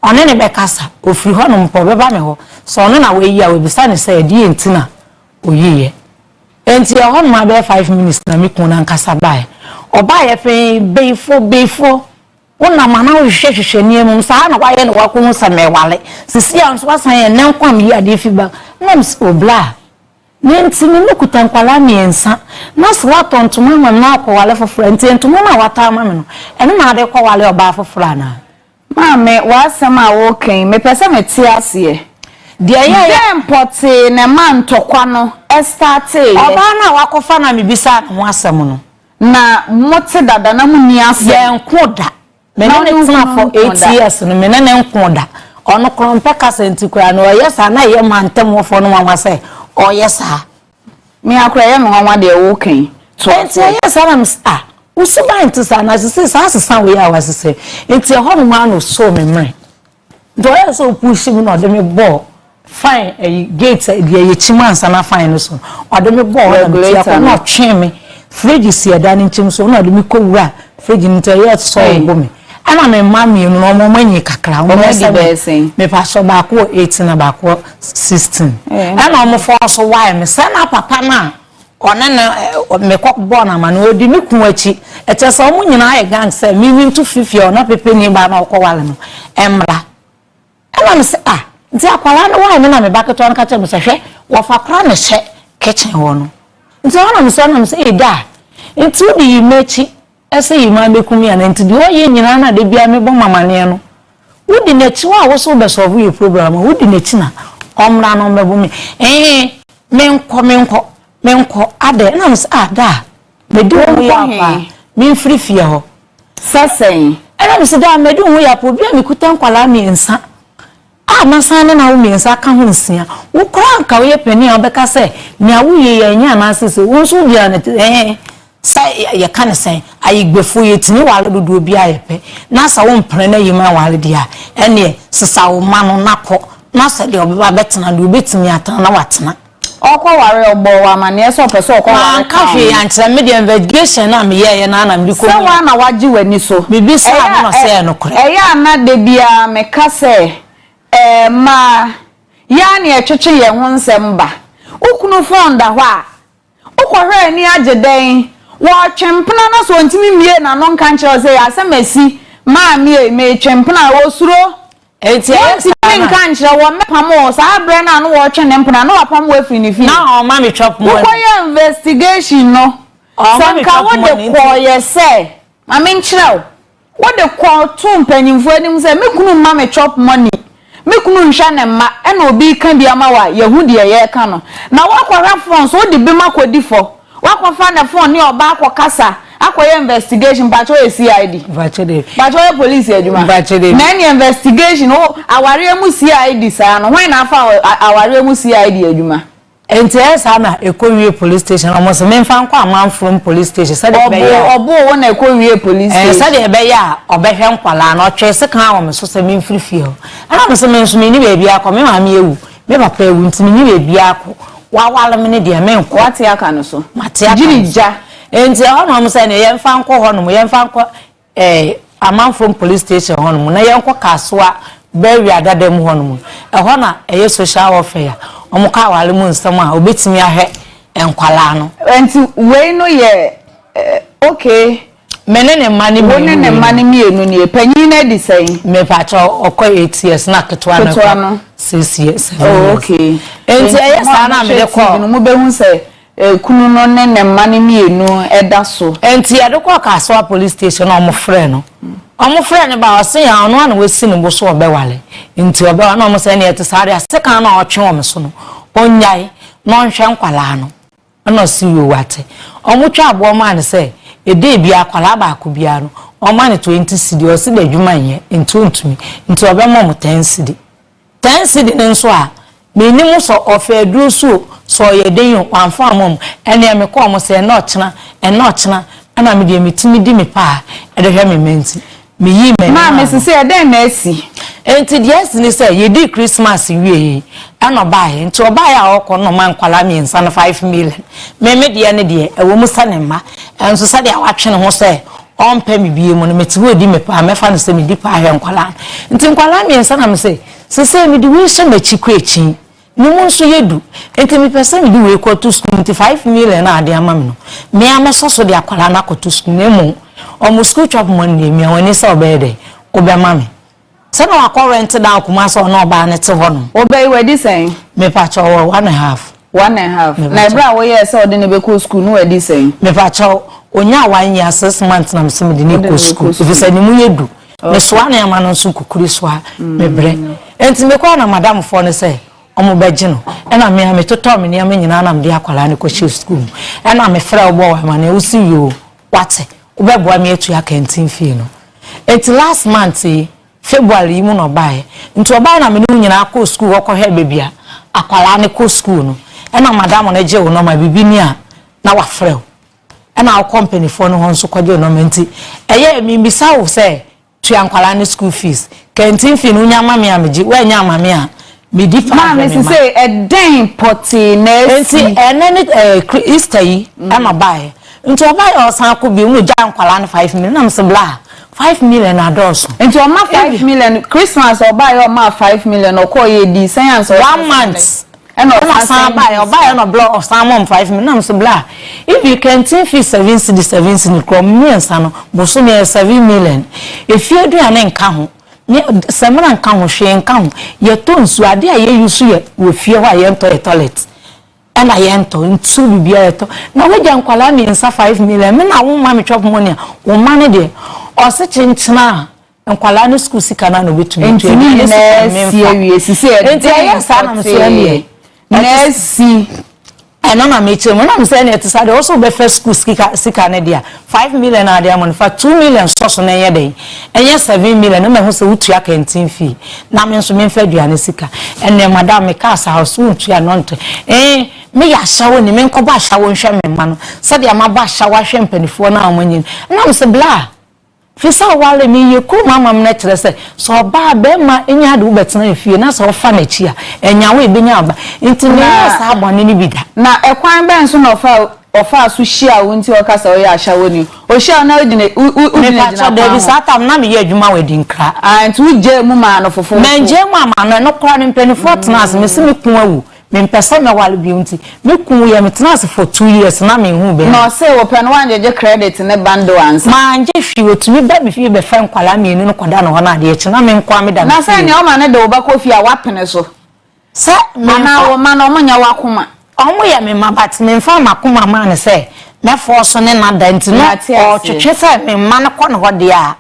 S7: one ne be kasa ofiri ho no mpo be ba me ho so ono na we yi a we bisa ne se di entina oyiye enti ho no ma be 5 minutes na me ko na nkasa bae oba ye fe beifo wona mana wo hwehwehwe ni emu sa na waye ne wako sa me wale sisi anso asan ye nenkwam yi ade fi ba na ms obla nenti me kutankwala miensa na so watontoma ma na akọ wale foforo enti entoma na wata ma me no ene na ade kọ wale oba foforo na
S1: ma me wasem a wo kan me pese me ti ase de ye importe na man tokwa no estarte
S7: oba na wakofa na me bisa ho asem no
S1: na mote dada na munni ase
S7: ye nkoda me na tena for 8 years no me na nkoda ono krompe kasenti kura no yesa na ye mantem wofo no mama se o yesa
S1: me akura ye nwa de wo kan
S7: to yesa na msta usiba ntisa na sisi sa we ya wasese enti ho no ma no so me mre do yesa push me no de me ball fine gate de ye chimansa na fine no so o de me ball regulator no twen me fridge si ada ni nchim so no de me ko wura fridge nta ye so go me ana me mami no mo manyi kakra mo me pa so ba ko 18 na ba ko 16 ana mo fo so why me se na papa na one na me kok born ama no odi me ku achi eche so mo nyina ye gang se mi win to fifi ona pepe ni ba na ko wale no emra ana me se nti akwala no why me na me ba keto na ka che me se hwe wo fa kra ne hye kitchen wo no nti ona me se da nti di mechi ese yima bekumi ana nti de oye nyina na de bia me bo mamane no wudi na chi wa wo so be solve your problem wudi na chi na omra no mebo me menko ade na me da me do wo ya pa me free fie ho
S1: sasen
S7: ana me da me do wo ya pa bia me kuta nkwala me nsa masane na wo miensa ka ho nsia wo kra nka wo ye pani a obeka se nya wo ye nya na asese wo so bia na sai ye kan sen ayigbefo ye tini wale dodo bi ayepe na sa wo mpre na yima wale dia ene sesa wo ma no nakọ na se de obeba betena de obetimi atana na watena
S1: okwa ware ogbo wa ma na eso pese okwa ware
S7: ka hwe ankyere me de investigation na me ye na na me ko
S1: se wa na waji wani so
S7: bibi sa no se no kore
S1: eya na de bia me ka se ma ya na etwetwe ye ho nsem ba ukunu fonda ho a ukwahwe ni ageden wo twempena na so ntimi mie na no nka nkyere se ya asemasi ma mie me twempena wo suro enti nka nkyere wo mepam sa abre na no wo twene mpena no wapam wo afini fi
S7: na o ma me chop mo
S1: ko ye investigation no sanka wo de ko ye se ma me nkyere wo de ko to mpanyimfo anim se mekunu ma me chop money mekunu nhwa ne ma e na obi ka bia ma wa yehudi ye ka no na wakwa phone so de bema kodifo wakwa fa na phone ni oba akokasa akoye investigation pacho CID pacho police aduma na any investigation o aware mu CID sa no when na fa aware mu CID aduma
S7: enti esa na ekowie police station almost memfa nkwa amam from police station said be ya
S1: obo wo na ekowie police station
S7: said be ya obehwe nkwala na otwese kan awom so se memfrifie ho ana me se menso me ni beebi akọ me ma me ewu me papa ewu ntimi ni beebi akọ wa wala me ne de me nkọ
S1: wate aka no so
S7: mate aka
S1: jirija
S7: enti ono mo se ne yemfa nkọ ho no yemfa nkọ amam from police station ho no na yenkọ kasoa beri adadam ho no ho na eye social warfare omuka wale mu nsam a obetimi ahwe enkwala no
S1: enti we no ye okay
S7: menene mani
S1: mienu ni panyin na di sen
S7: me pacho okọ 8 years na ketwa na 6 years
S1: okay
S7: enti eye sa na me de ko
S1: no mo behun se kunu no ne mani mienu eda so
S7: enti ye de ko Kasoa police station omo frɛ no omo frɛ ne ba ose ya ono na wesi ne bo so obewale enti obewa na omo se ne etisare aseka na otwe omo so no onyai no nhwe nkwala no na si wi wate omo twa abo ma ne se ede bia akwala ba ko bia no omo ne 20 cedi o se da dwuma ye enti ontumi enti obema mo 10 cedi ne nso a menimu so ofa duru so ye den wanfa amom ene me ko mo se na ochena ana me de metimi di me pa e de hwe me menti me yi me
S1: ma me se eden na asi
S7: enti de asi ni se ye di Christmas wie ana ba ye enti oba ya okọ no man kwala me nsa na 5 million me de ne de e wo musa ne ma enso sa de awatwe ho se on pe me bie mu no meti wo di me pa me fa no se me di pa ahwe nkwala enti nkwala me nsa na me se me di wi se ma chikwa echi ni mo nso yedu enti me pese me di we ko to school 5 million na ade ama me no me ameso de akwala na ko to school na mu omo school chop money me woni se obede obema me se no akọ rent down kuma so na oba ne te ho no
S1: obey we di sen
S7: me pa cho 1.5
S1: na bra wo ye se ode ne be ko school no we di sen
S7: me pa cho onya 1 year 6 months na me se me di ne ko school if se ni mu yedu me so na ya ma no so kukuri so me bre enti me ko na madam fo ne se omo beje no ena me toto me ne am nyina na me di akwala ne ko school ena me fra obo wa ma ne usi yo wate ubeboa me etu ya canteen fee no enti last month February mu no bae nti obae na me no nyina akọ school okọ he bebia akwala ne ko school no ena madam na je wo no ma bibi ni a na wa frɛ ena company for no honso kwaje no menti eye mi bisa wo se tu akwala ne school fees canteen fee no nya mame a meji wa nya mame a me di fa
S1: ma me say eden poti na esi
S7: enene Easter yi ena bae nti obae osan akọ bi mu ja akwala ne 5 million na me se bla 5 million ados
S1: nti o ma 5 million Christmas obae o ma 5 million okọ ye di science
S7: 1 month and o buy no block of some 5 million na me se bla if you can take fee 7 from me ansano bo so me 7 million if you do an nka ho me semana nka ho hwe nka ho ye to nsu ade a ye yusu ye wo fie ho a ye nto toilet and I ento ntu bibia eto na we jan kwala me nsa 5 million me na wo ma me chop money wo ma ne de o se chinchina nkwala no school sika na no betumi
S1: ntu ni na sie wie sisi e
S7: nti aye sa na me so ani
S1: na si
S7: and on a meeting when I'm saying it is also the first school sika nedia 5 million are there for 2 million source on a day and yes 7 million no me so utua canteen fee na me so me fa duane sika and then madam me casa house utua not me ya shawo ni me nkoba shawo nhwe me ma no se de amaba shawo hwe mpanifo na amanyin na me se bla fisa wale mi ye ku mama me na kire se so ba be ma enya de wo betena efie na so fa na chi a enya wo ebenya aba nti me sa abone ni bida
S1: na ekwan ben so na ofa so hia wo nti okasa o ya ashawo ni o hia na udine
S7: na David satam na me ye adwuma wedi nkra
S1: nti uje mu ma no fofo
S7: na nje mu ama no kora ni mpanifo tena me se me kun awu me mpesa na wale bi unti me kun ye me tena for 2 years na me hu be
S1: no say wo pen wan je credit ne bando ansa
S7: ma nje hwi otumi ba me fie be fa nkwala me nu no koda no na de chi na me nkwa me da
S1: na say ne o ma ne de wo ba kofi a wapene so
S7: se me
S1: na wo ma no nya wakoma
S7: omo ya me ma bat me fa makoma ma ne se me force ne na da nti no o twetwe se me ma ne kɔ ne hɔ de a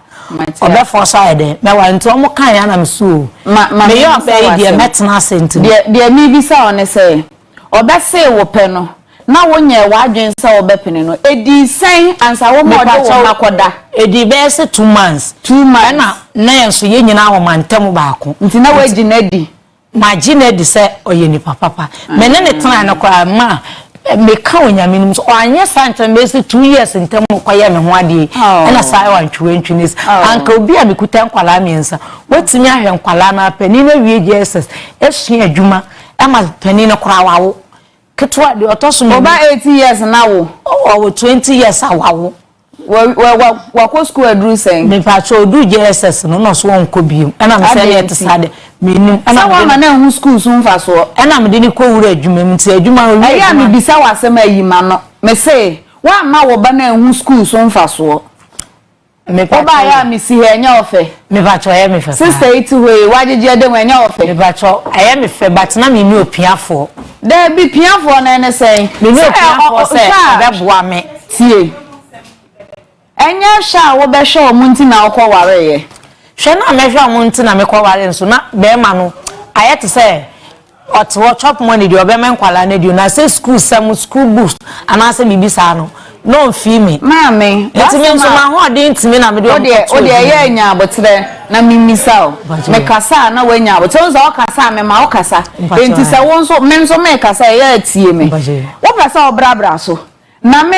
S7: o be force ade me wa nti omo kan ya na me so me yo be de metna senti
S1: de mi bi sa one se o be se wo pe no na wo nye wa adwen se o be pene no edi sen ansa wo mo de wo makoda
S7: edi be se 2 months na yenso ye nyina wo mantem baako
S1: nti na waji na di
S7: magine di se oye ni papa me ne tena na kwa ma me ka onyame nim so anye santa me se 2 years ntem kwa ye me ho ade na sai wan twentwnis anka obi a me kuta nkwala miensa watimi ahwe nkwala na pani na wie Jesus esua adwuma ama pani na kora wawo ketwa de otoso me
S1: oba 80 years na wo
S7: o 20 years awawo
S1: wa ko school adru sen
S7: me pa cho du Jesus no so won ko biom na me se yet sade menim
S1: ana wa ma na hu school so mfa so
S7: na me de ni ko wura adwuma mu ti adwuma o
S1: aya me bisa wa asem ayi ma no me se wa ma wo ba na hu school so mfa so me pa ba ya me si he nya ofe
S7: me pa cho ya me fe
S1: sister iti we wa jeje de nya ofe
S7: me pa cho aya me fe but na me ni opiafo
S1: da bi piafo na ne sei
S7: me ni opiafo se be boa me
S1: tie enya sha wo be sha omunti na akọ ware ye
S7: hwe na me hwe omunti na me kọ ware nso na be ma no ayete se otwo chop money di obe men kwala na di na say school some school boost ana say bibisa no no fi me
S1: maame
S7: etimi nso ma ho de ntimi na me de
S1: o de ye nya abotre na mimisa o me kasa na wanya abotre so o kasa me ma o kasa enti se won so me nso me kasa ye atie me wo pesa o brabra so na me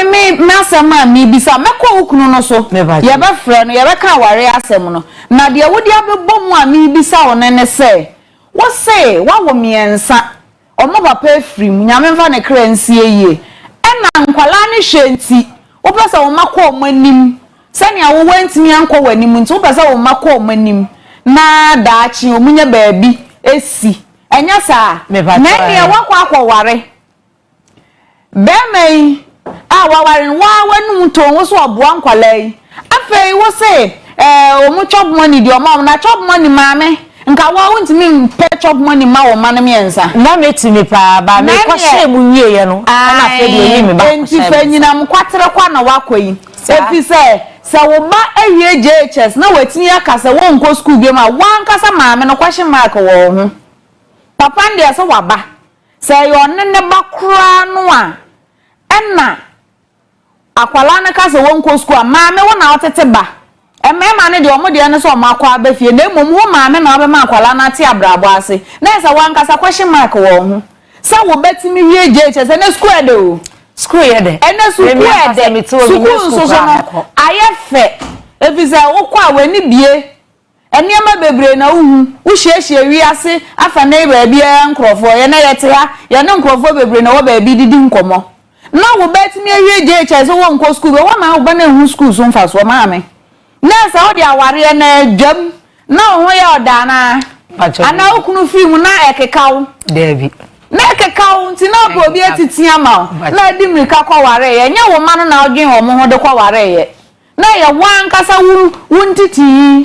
S1: asema mi bisa mekọ ukunu no so ye be frɛ no ye be ka ware asem no na de wodi abebɔ mu a mi bisa onene se wo se wa wo miensa omo papa efrim nyame mfa ne kra nsie yie ɛna nkwala ne hwenti wo pesa wo makɔ omanim sani a wo wantimi ankɔ wanim nti wo pesa wo makɔ omanim na daachi omunya baabi esi enya saa na ne wakɔ akɔware bemei wawarin wanu to wo so oboa nkwala yi afei wo se omu chop money di oma na chop money maame nka wa wuntimi pe chop money ma wo ma no miensa
S7: na metimi pa ba me kwa shemu wie ye no na afei de yi me ba
S1: enti fa nyina mkwatere kwa na wakoyi efi se wo ba awie JHS na watini akasa wo nko school bi ma wan kasa maame no kwahye mark wo ho papa ndia se waba se yo ne ba kura no a enna akwala na kase won ko school maame wona otete ba emema ne de omode ne so makwa abafie na emom wo maame na obema akwala na ate abrabo ase na esa wan kasa kwahye mark wo ho sa wo betimi wie JHS ne school de o
S7: school ye de
S1: ene school de school so no ayefe ebiza wo kwa wani bie eniema bebre na uhu wo hyiehie wi ase afa na ba bia nkrofo ye na yete ha ye na nkrofo bebre na wo ba bi didi nkomo na wo betimi awie JHS wo nko school wo ma wo ba na hu school so mfa so maame na sa wo de aware na dwam na ho ya odana ana okunu film na ekekawo
S7: David
S1: na ekekawo nti na bo bi atitia ma na di mrika kwa ware ye nya wo ma no na odwen wo mo ho de kwa ware ye na ye wan kasa wuntiti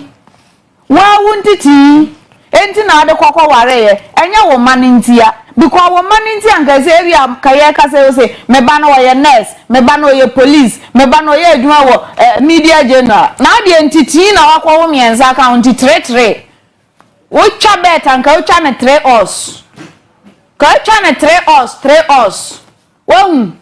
S1: enti na de kwa ware ye enya wo ma ntia because wo ma ntia nkaze eri akaye kasa yo say me ba no ye nurse me ba no ye police me ba no ye adwuma wo media journal na de entiti na wakwa wo mienza account 33 wo twa bet anka wo twa ne 3 os ka twa ne 3 os Won.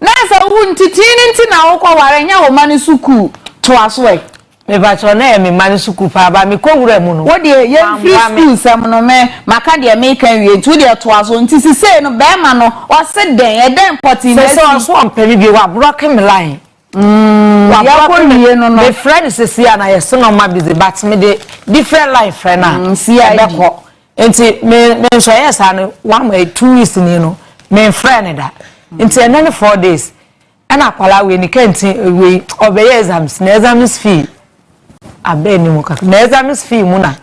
S1: Na sa wu ntiti na wo kwa ware nya wo mani suku to aso e.
S7: Me ba cho na me mani suku pa ba me ko wura mu no.
S1: Wo de ye free school sam no me maka de me kan wie tu de to aso nti sise no be ma no o se den e den poti na
S7: so so ampani bi wa broke me line.
S1: Ya ko wie no no.
S7: Me friend sisi na ye so no ma busy but me de different line friend na.
S1: Si ya
S7: be ko. Enti me so yes and 1 or 2 weeks ni no. Me friend da. Enti enani 4 days. Ana kwala we ni kenti we obey exams na exams fee abe ni mu kaka na exams fee mu na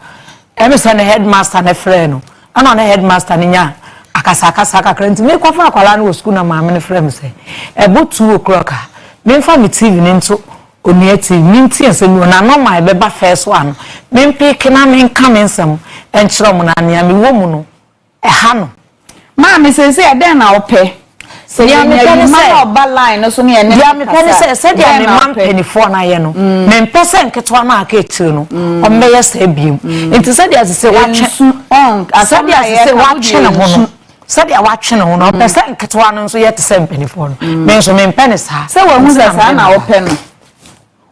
S7: emerson na headmaster na friend no ana na headmaster ni nya akasa kranti me kwafa kwala no school na maame ne friend say ebo 2 o'clock me mfa me tv ni nto oni tv mi nti ensem na normal be ba first one me pick na me nka me nsem enkyerɛ mu na ania me wo mu no ha no
S1: maame say den na ope
S7: ya me pene say
S1: oba line no so ne ene
S7: ya me pene say dia me man penifo na ye no me mpese nketwa na aka etire no o me ye say biem enti say dia say wa twe
S1: on
S7: say dia say wa twe na ho no say dia wa twe na ho no pese nketwa no so ye te say penifo no me so me pene sa
S1: say wa hu sa na wo pe no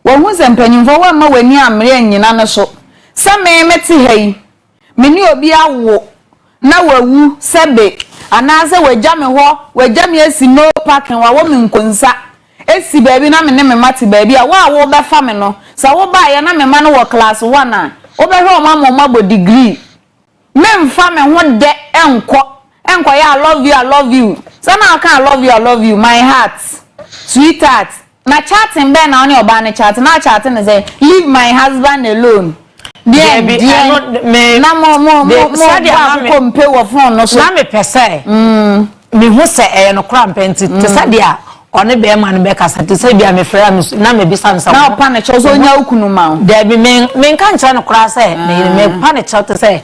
S1: wa hu se mpanimfo wa ma wani amre anyina no so say me meti hei me ni obi awo na wawu sebe anaze wagya me ho wagya me esi no parking wa wo me nkonsa esi baabi na me ne me mate baabi a wo be fa me no sa wo ba ya na me ma no wo class 1 a wo be hwe o ma mo bo degree me mfa me ho de enko ya I love you sa na aka I love you my heart sweetheart na chatting be na oni oba ne chat na chat ne say leave my husband alone. Dear, na mo kompe wo phone no so
S7: na me pese me hu se e no kra mpenti te sadia one be ma no be kasa te se bia me frɛ na me bi sansa
S1: na opa ne cho so nya ukunu ma
S7: da bi me nka nkyɛ no kra se me pa ne cho te se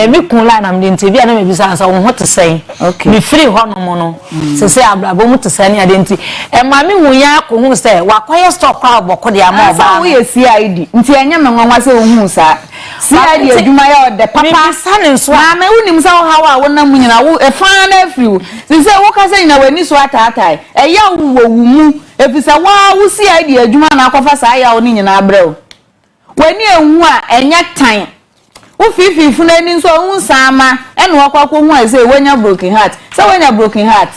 S7: me kun la na me nti bia na me bi sansa wo ho te se me free ho no mo no se se abrabo mu te se ne ade nti ma me hu ya ko hu se wa kwaye stock kwa boko de ama oba
S1: wo ye CID nti enye me nwanwa se wo hu sa CID adwuma ya ode papa
S7: sane so
S1: na me unim sa wo hawa wo na munyina wo e fa na afiu se wo ka se nyina wani so ataatai e ya wo mu efisa wa wo CID adwuma na akwafa sa ya wo ni nyina abrɛw wani ehu a enye tan wo fififu na ni so hu sama ene wo kwakwo hu a se wanya broken heart se wanya broken heart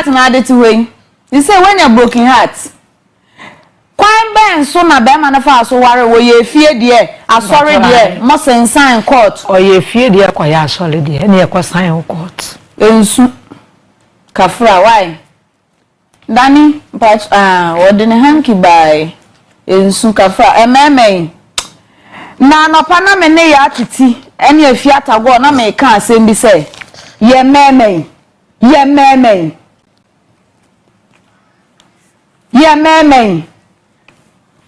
S1: na ade ti we ni se wanya broken heart kwan ben so na be ma na fa so ware wo ye fie de asori de mo sensan court
S7: o ye fie de kwa ya asori de ene ye kwa sign court
S1: ensu kafra why dani but wode ne hanki bai ensu kafra ememe na no pa na me ne ya titi ene afie atago na me ka asem bi se ye meme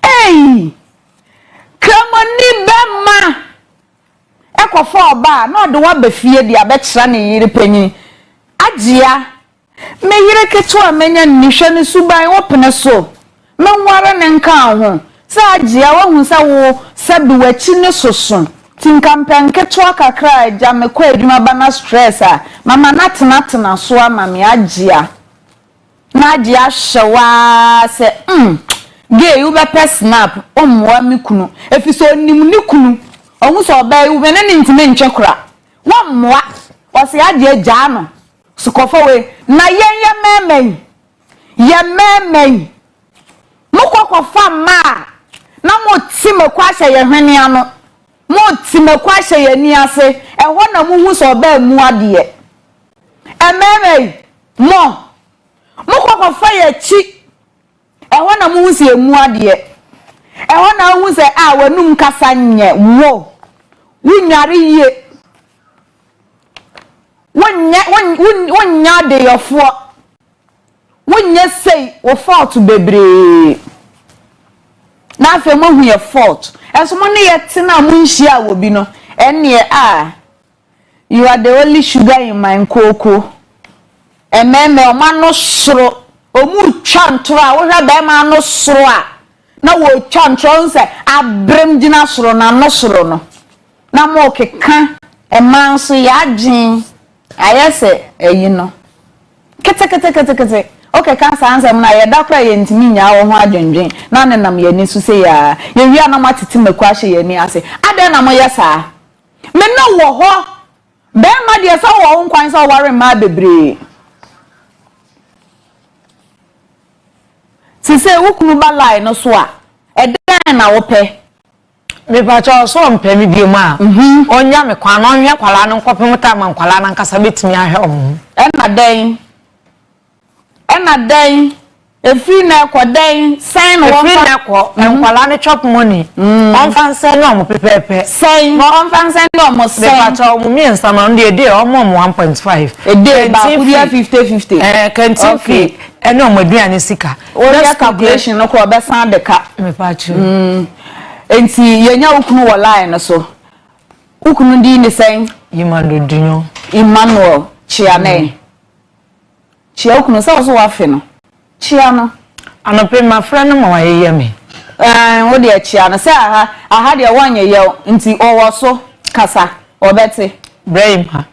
S1: hey kramoni bema ekofo oba na ode wa befie dia be kira ne yire panyin agia me yire keto amenya nihwe ne suban wo pene so me nware ne nka ho sa agia wa hu sa wo sabi wachi ne soso tinkampen keto akakra agia me kwa adwuma ba na stress a mama natena so ama me agia na agia hyewa se gay you be snap omwa mi kunu efiso nim ni kunu ohun so ba yu be ne ntime nchekura wo mwa wo se ade agya no sukofo we na ye memei mukokofa ma na mo time kwa hye ye hwene ano mo time kwa hye ye ni ase eho na mu hu so ba mu ade memei mo mukokofa ye chi eho na mu se emu ade eho na hu se wanum kasa nye wo wunyare ye wonya de yofo wonya sei wo fault bebre na afa mo hu ye fault enso mo ne ye tena mo nhia wo bi no ene you are the only sugar in my cocoa ememe o ma no soro omu twantro a wo hwa be ma no soro a na wo twantro nse abrem gina soro na no soro no na mo keka e man so ya gin ayese eyi no kete okay cancer answer na ye dakra ye ntimi nya wo ho adwendwen na ne nam ye ni so se ya ye wi na matete maku ahye ye ni ase ade na mo yesa me no wo ho be ma de sa wo nkwan sa ware ma bebre sise wukunu ba line no so a eden na wo pe
S7: me ba cho so mpe mi bi mu a onya me kwa no hwe kwala no nkopem ta ma nkwala na nkasa betimi ahwe omo ena den efi na ekoden sen no efi na ko nkwala ne chop money on fan sen no mo pepepe sen no on fan sen no mo sen me ba cho mo mi nsama no de omo 1.5
S1: e de ba ku 50
S7: kantin fee ene o maduane sika
S1: o calculation no ko be san de ka
S7: me ba cho
S1: enti yenya ukunu wo line no so ukunu di ni sen Emmanuel Chiane chia ukunu so wa fe no chia no
S7: anope ma friend no ma ye me
S1: wo de chia no say aha de wanye ye nti owo so kasa obete Brahima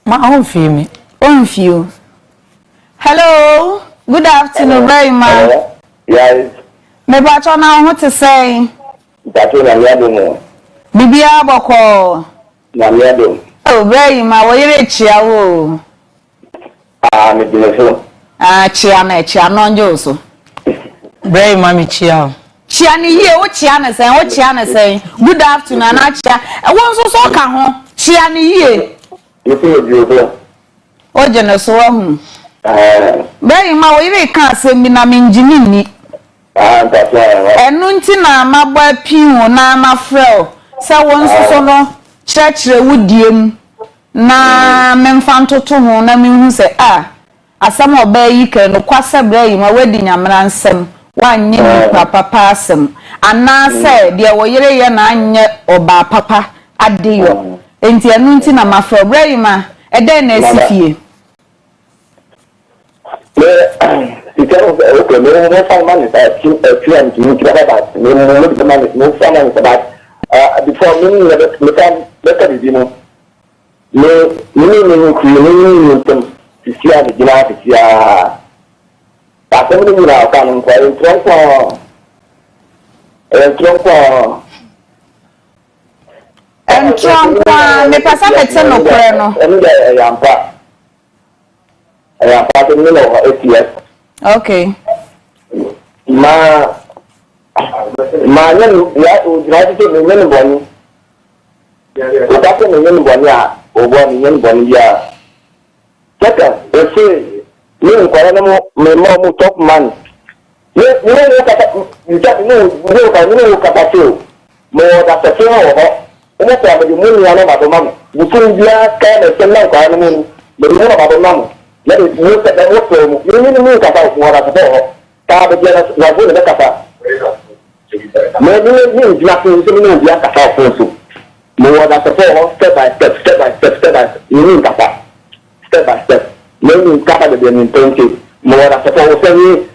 S1: ma on fi me on fi you. Hello, good afternoon Brahima.
S8: Yes.
S1: Me ba cho na ho te say
S8: That na yado mo.
S1: Bibia boko.
S8: Na yado.
S1: Oh, Brahima, wo yire chia wo.
S8: Me dine so.
S1: Chia no njo so.
S7: Brahima mi chia.
S1: Chia ni ye wo chia na say. Good afternoon na chia. Won so ka ho. Chia ni ye.
S8: You feel you.
S1: O je na so hu. Brahima, wo yire ka asem bi na me njini ni.
S8: That's why.
S1: Enu nti na magba piwo na mafrel. Se won so no church wudiem na memfa ntoto ho na mehu se asem oba yi ke no kwase Brahima wadi nyamra nsem wanye ni papa asem ana se de wo yire ye na anye oba papa adeyo enti enu nti na mafrel Brahima ede na asifie
S8: okay, no find money that you about no money no find money about before me look at it, you know. Me to see the dinner to see but somebody now can quite
S1: me passa metse no kore no
S8: I am part of the ATS.
S1: Okay.
S8: Ma nyen ya o drive to me nyen boni. O ta ko nyen boni a o bo nyen boni ya. Kaka e se ni nkwara na mo top man. Ni ka ta to mo da ta to ho. O mo ta be mu ni ana ba do mam. Butun bia ka na se na nkwara na mo. Be mo ba do mam. Let it move at the water. You need to about what I thought. Carbogen, like with the capa. Maybe you nothing to know the capa also. More than support, step by step. You need capa. Step by step. Maybe capa the intention. More than support, say,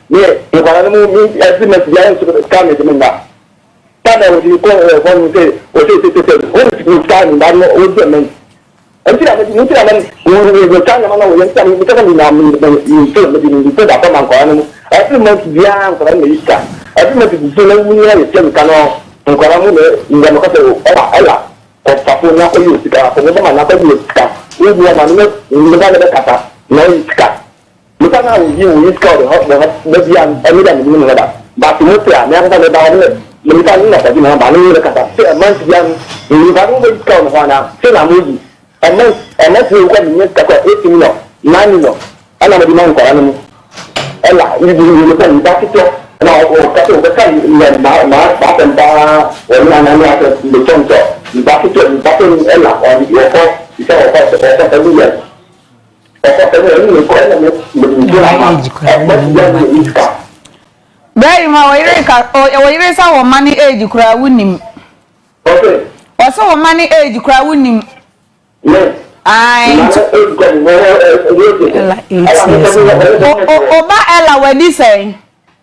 S8: if I move estimates the come with me now. Tada would you call one say, or say, what is you time in that old women? Until I mean, we try to know because you put up on Koran. Every month, young for America. Every month, you know, we have a chemical and Koramu in the Makato Ella or Papuna or Yuska, for the man after Yuska. We will have in the Valley Kata, no Yuska. You can now you Yuska, the young American, but Mutia, never about it. You can't let them have a Kata. Say a month young, you can't always come on. Say a movie. Unless you can make 18 no, 9 no. I don't know the man. Ella, you look at that. Now, the kind of Bempah, or the Tonto, the Baptist Ella, or your course, you say,
S1: money age, cry winning. Okay. What's our money age, cry winning?
S8: Yes.
S1: Oba Ella, what did say?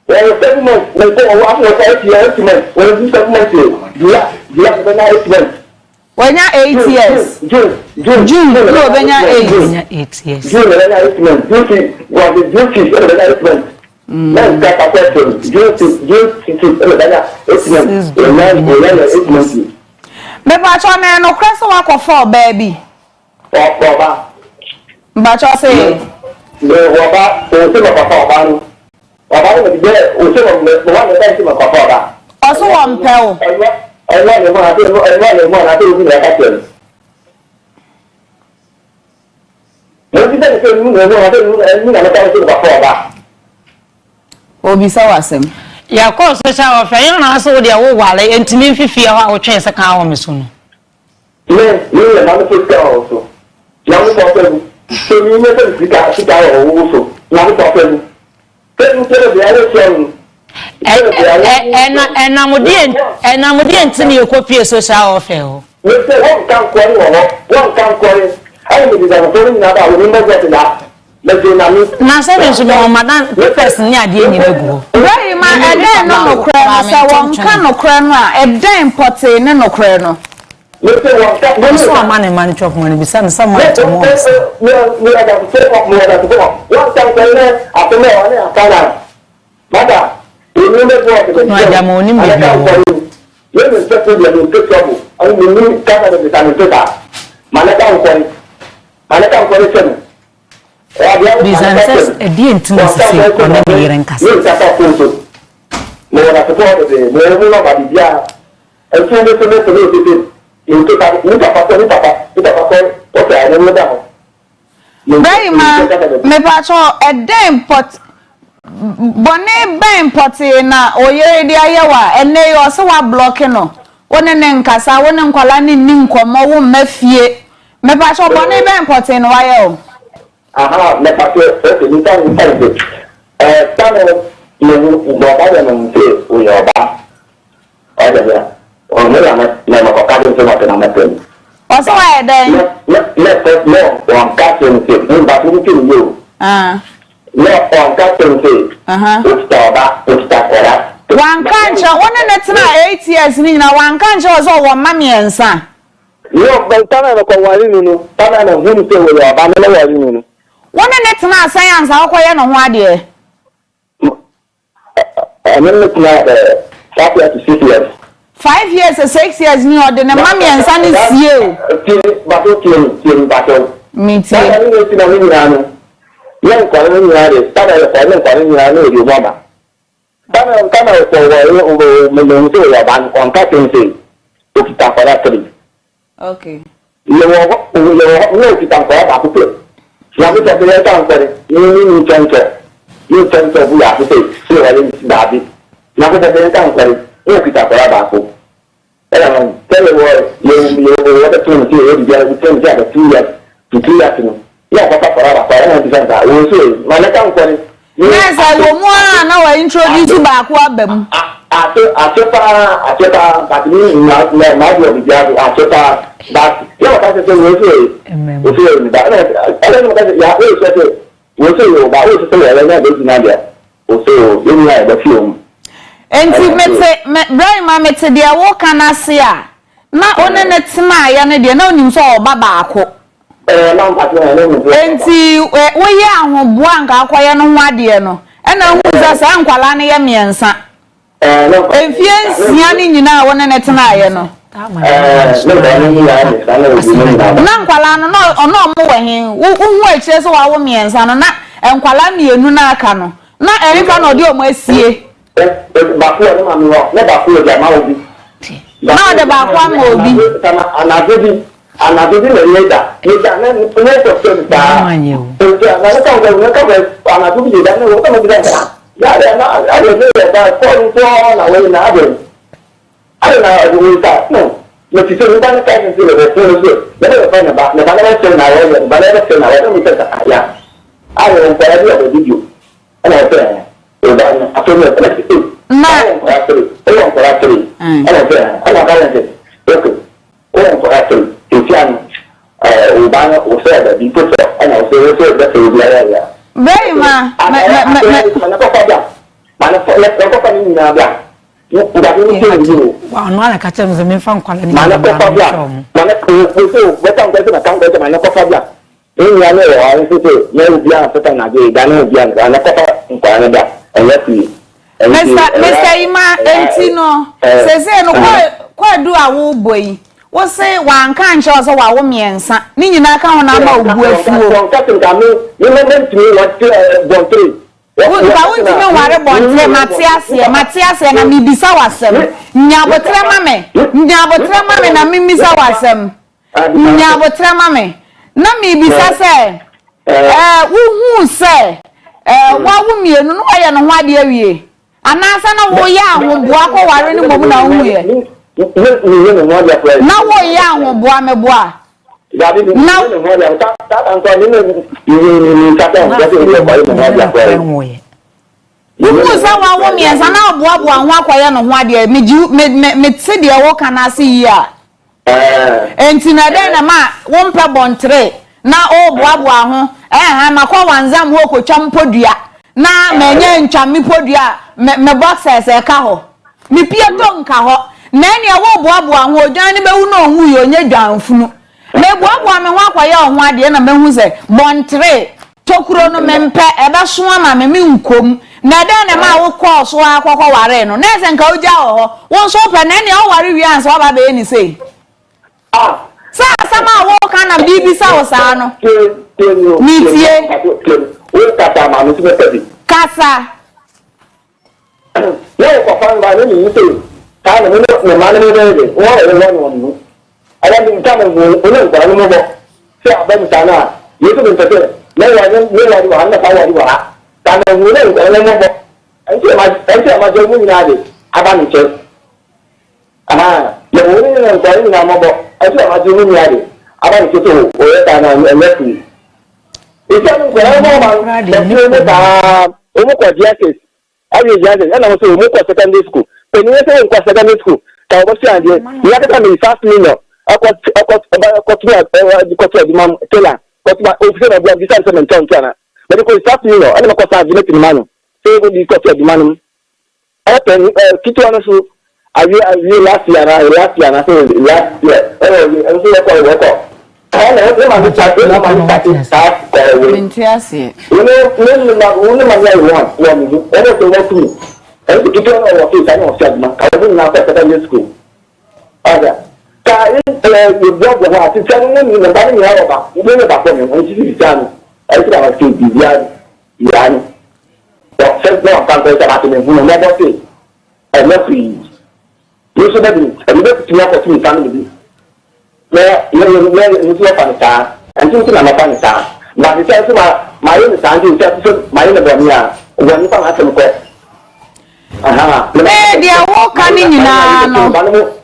S8: Well, 7 months, after 8 months, when you 7 months, you have the 9 months.
S1: When you're 8 years. June. No, when you're 8
S7: years.
S8: June, when you're 8 months. Duty was the duty when you're 8 months. Then that a question. Duty, when you're 8 months.
S1: Me bacho me no kreso wako for baby.
S8: Baba.
S1: Bacho say.
S8: Me baba, o se ma papa baba no. Baba no me de o se ma one time se ma papa baba.
S1: Oso wo mpe o.
S8: Ẹ̀wọ́n lè mọ́ àti òfin ẹ̀ka tẹ̀lé. Mo ti sẹ́ni pé nínú ẹ̀wọ́n àti nínú àmọ́ta ẹ̀ṣẹ́ ìgbà fún ọba.
S1: Obi sáwà sẹ́mu.
S7: Yà kọ́ social welfare yẹn náà sọ de ẹ̀wọ́ wàlẹ̀ ẹ̀ ntìmí fífi ẹ̀ họ́ àwọn twẹ́ ẹ̀sẹ̀ kan àwọn mi sùn nù.
S8: Ilé ẹ̀ máa ń tó síkà ọ̀hún so. Ìyàwó sọ fẹ́ mi. Ṣé mi ilé fẹ́ síkà ọ̀hún so? Ìyàwó sọ fẹ́ mi. Kẹ́mi tẹ́lẹ̀ bí ayé ṣe ọ̀hún.
S7: Enamudi ntini ekopie social welfare ho.
S8: We say one can quarry or one can quarry. I mean the foreign number we never get that.
S7: Na se be so mo madan person ni ade ni begu.
S1: Very ma eden no kra no se won kan no kra no a eden pote ne no kra no.
S8: We say one can
S7: no so man chop money be some man to mo.
S8: We are the same of more than one can quarry after me on akana. Mata
S7: no ajamo ni me bi wo.
S8: Let me say to you take trouble. I mean you can't have the time to that. Manaka quarry.
S7: Businesses a di ntino sisi kono bi yeren kasa.
S8: You kasa kunso. Mo na support de mo no ba di dia. E so de so you to papa okay I don't know that.
S1: Very ma me pacho eden pot bone ben poti na oyere di ayewa ene yo se wa block no woni ne nkasa woni nkwala ni nkomo wo mafie me pa so bone ben poti no waye o
S8: aha me pa so e ni tan tano ni do ba de no se o yo ba o de ya o me ya na ko ka de so ma na metem
S1: o so wa eden
S8: no o ka se ni ba tu ni yo no on ka se ni
S1: One can't one in 8 years ni na one can't so wo mami ensa.
S8: Yo ben tana na ko wari nunu tana na hunu se wo ya ba na wari nunu.
S1: One in science akoye no ho ade.
S8: Amen na 5 years. 5
S1: years or 6 years ni ode na mami ensa ni sie o.
S8: Ba to tie.
S1: Me tie.
S8: Tana ni ti na ni na no. Yan ko ni na re tana ya ko ni na no ri mama. Tana ko me se ya ban on ka tense. O kita para tri.
S1: Okay.
S8: No kita ko ba ku pe. Ya bi ta be ta ko ni chancho. Ni chancho bu ya ku pe. Se wa ni da bi. Na ko ta be ta ko ni kita ko ba ku. Era no tele wo yo ta tun ti o di ya ku ten ja ka 2 years. 2 years no. Ya ko ta para ba na di san ta. O so ma na kan ko ni.
S1: Yes, I will more na wa introduce back wa bem.
S8: Achepa but me na di obijabu achepa but yo ka se wo so that I don't know that ya wo so yo ba wo so ya na do na dia wo so yo na da film
S1: enti very ma mete dia wo kana se a na one ne tima ya ne dia na onim so oba baako
S8: na mpati na no
S1: enti wo ye ahoboa nka akoye no ho ade no na hu za sa nkwala ne ye miensa Enfien siani nyina wona netena ye no. Na nkwala no ono mo wehin. Wu akire so wa wo miensa no na nkwala mienu na aka no. Na erika no de omo asie.
S8: Ba ko no ma no. Na ba ko de ma obi.
S1: Na de ba ko ma obi.
S8: Anadodi le yeda. Yeda na no to so ta. Na ka ko anadodi yeda no to mo bi da. Ya na I don't know na we na abem. I na we ta no. No ti se nda na ka ni se le so so. Na le fa na ba na se na we ba na se na we no mi ta ya. I don't know the video. Ana se o ba na ato me na ti. Na o ko ratri. Ana se ana ba na se. Okay. O ko ratri. Ti an o ba na o se da bi to ana o se da se ya ya.
S1: Very ma
S7: Wow, no, I catch them the men from calling.
S8: Mana mana ko betam ko na kan ko mana ko fabia ni ya ne wa ni se ne bia feta na ge da no bia na ko fa nko da eleti
S1: Mr. Ima Entino sese no kwa du awo boyi wo se wan kan che so wa wo miensa ni nyina ka ho na ma obu afuo
S8: ni mentimi wa bontre
S1: Ba won ti me ware bontre Matiase na mi bisa wasem nyabotre mame na mi bisa wasem nyabotre mame na mi bisa se wo hu se wa wo mienu no aye no ho ade awie anasa na wo ya ahoboa ko ware ni mom na hu ye na wo ya ahoboa meboa Musa wa wo miensa na oboaboa ho akoye no ho ade me tse de wo kana se yi a entina den na ma wo mpa bontre na oboaboa ho ha makwa wanzam ho kotwa mpodua na menye ntwame podua me boxers e ka ho me pie to nka ho na ene wo oboaboa ho odwan ne bewu no hu ye onye dwanfunu me boaboa me ho akoye ho ade na mehu se bontre tokuro no mempe ebe so ama me nkom na den na ma wo kọ so akọkọ ware no na ese nka oja ho won so pe na ene o ware wi ansa ba be ni sei sa sama wo kana bibisa wo sa no mitie
S8: o kata ma no tibeti
S1: kasa
S8: yo ko fa ba ni sei ka no no ma no de wo re no ala ni kama wo no ba no mo se aban sana yeso bin tete na wa ni wa na ka wa kana wo no ba no mo ante ma je mu ina de aba ni che ye wo ni no ba ni na mo bo ante ma je mu ina de aba ni che to o ye ta na elefi ise mu ko mo ma de ta o mo ko dia case ayi ya de na mo so mo ko secondary school pe ni se ko secondary school ka o si ande ya ka me fast million akọ di mam tela ko officer na bia bisa se menton tana but ko fast million ana ko sa di manu so go di ko di manu open kitu ana so awi last year na so last year so ko ana o ma ni chat na ma ni chat ko we
S1: Mintiase
S8: no ma ya won ni ana so what me and kitu ana wo fi sana o fi adma ka ni na ko secondary school aga ka you blog the heart to tell me the body you have about you know about them when you done I think I was to be yani but first no can go to that me who never say I love you you should be a little to your to family where you so fanita and you na fanita but the sense my own standing just my own bomia when you find at some
S1: dia wo kan nyina no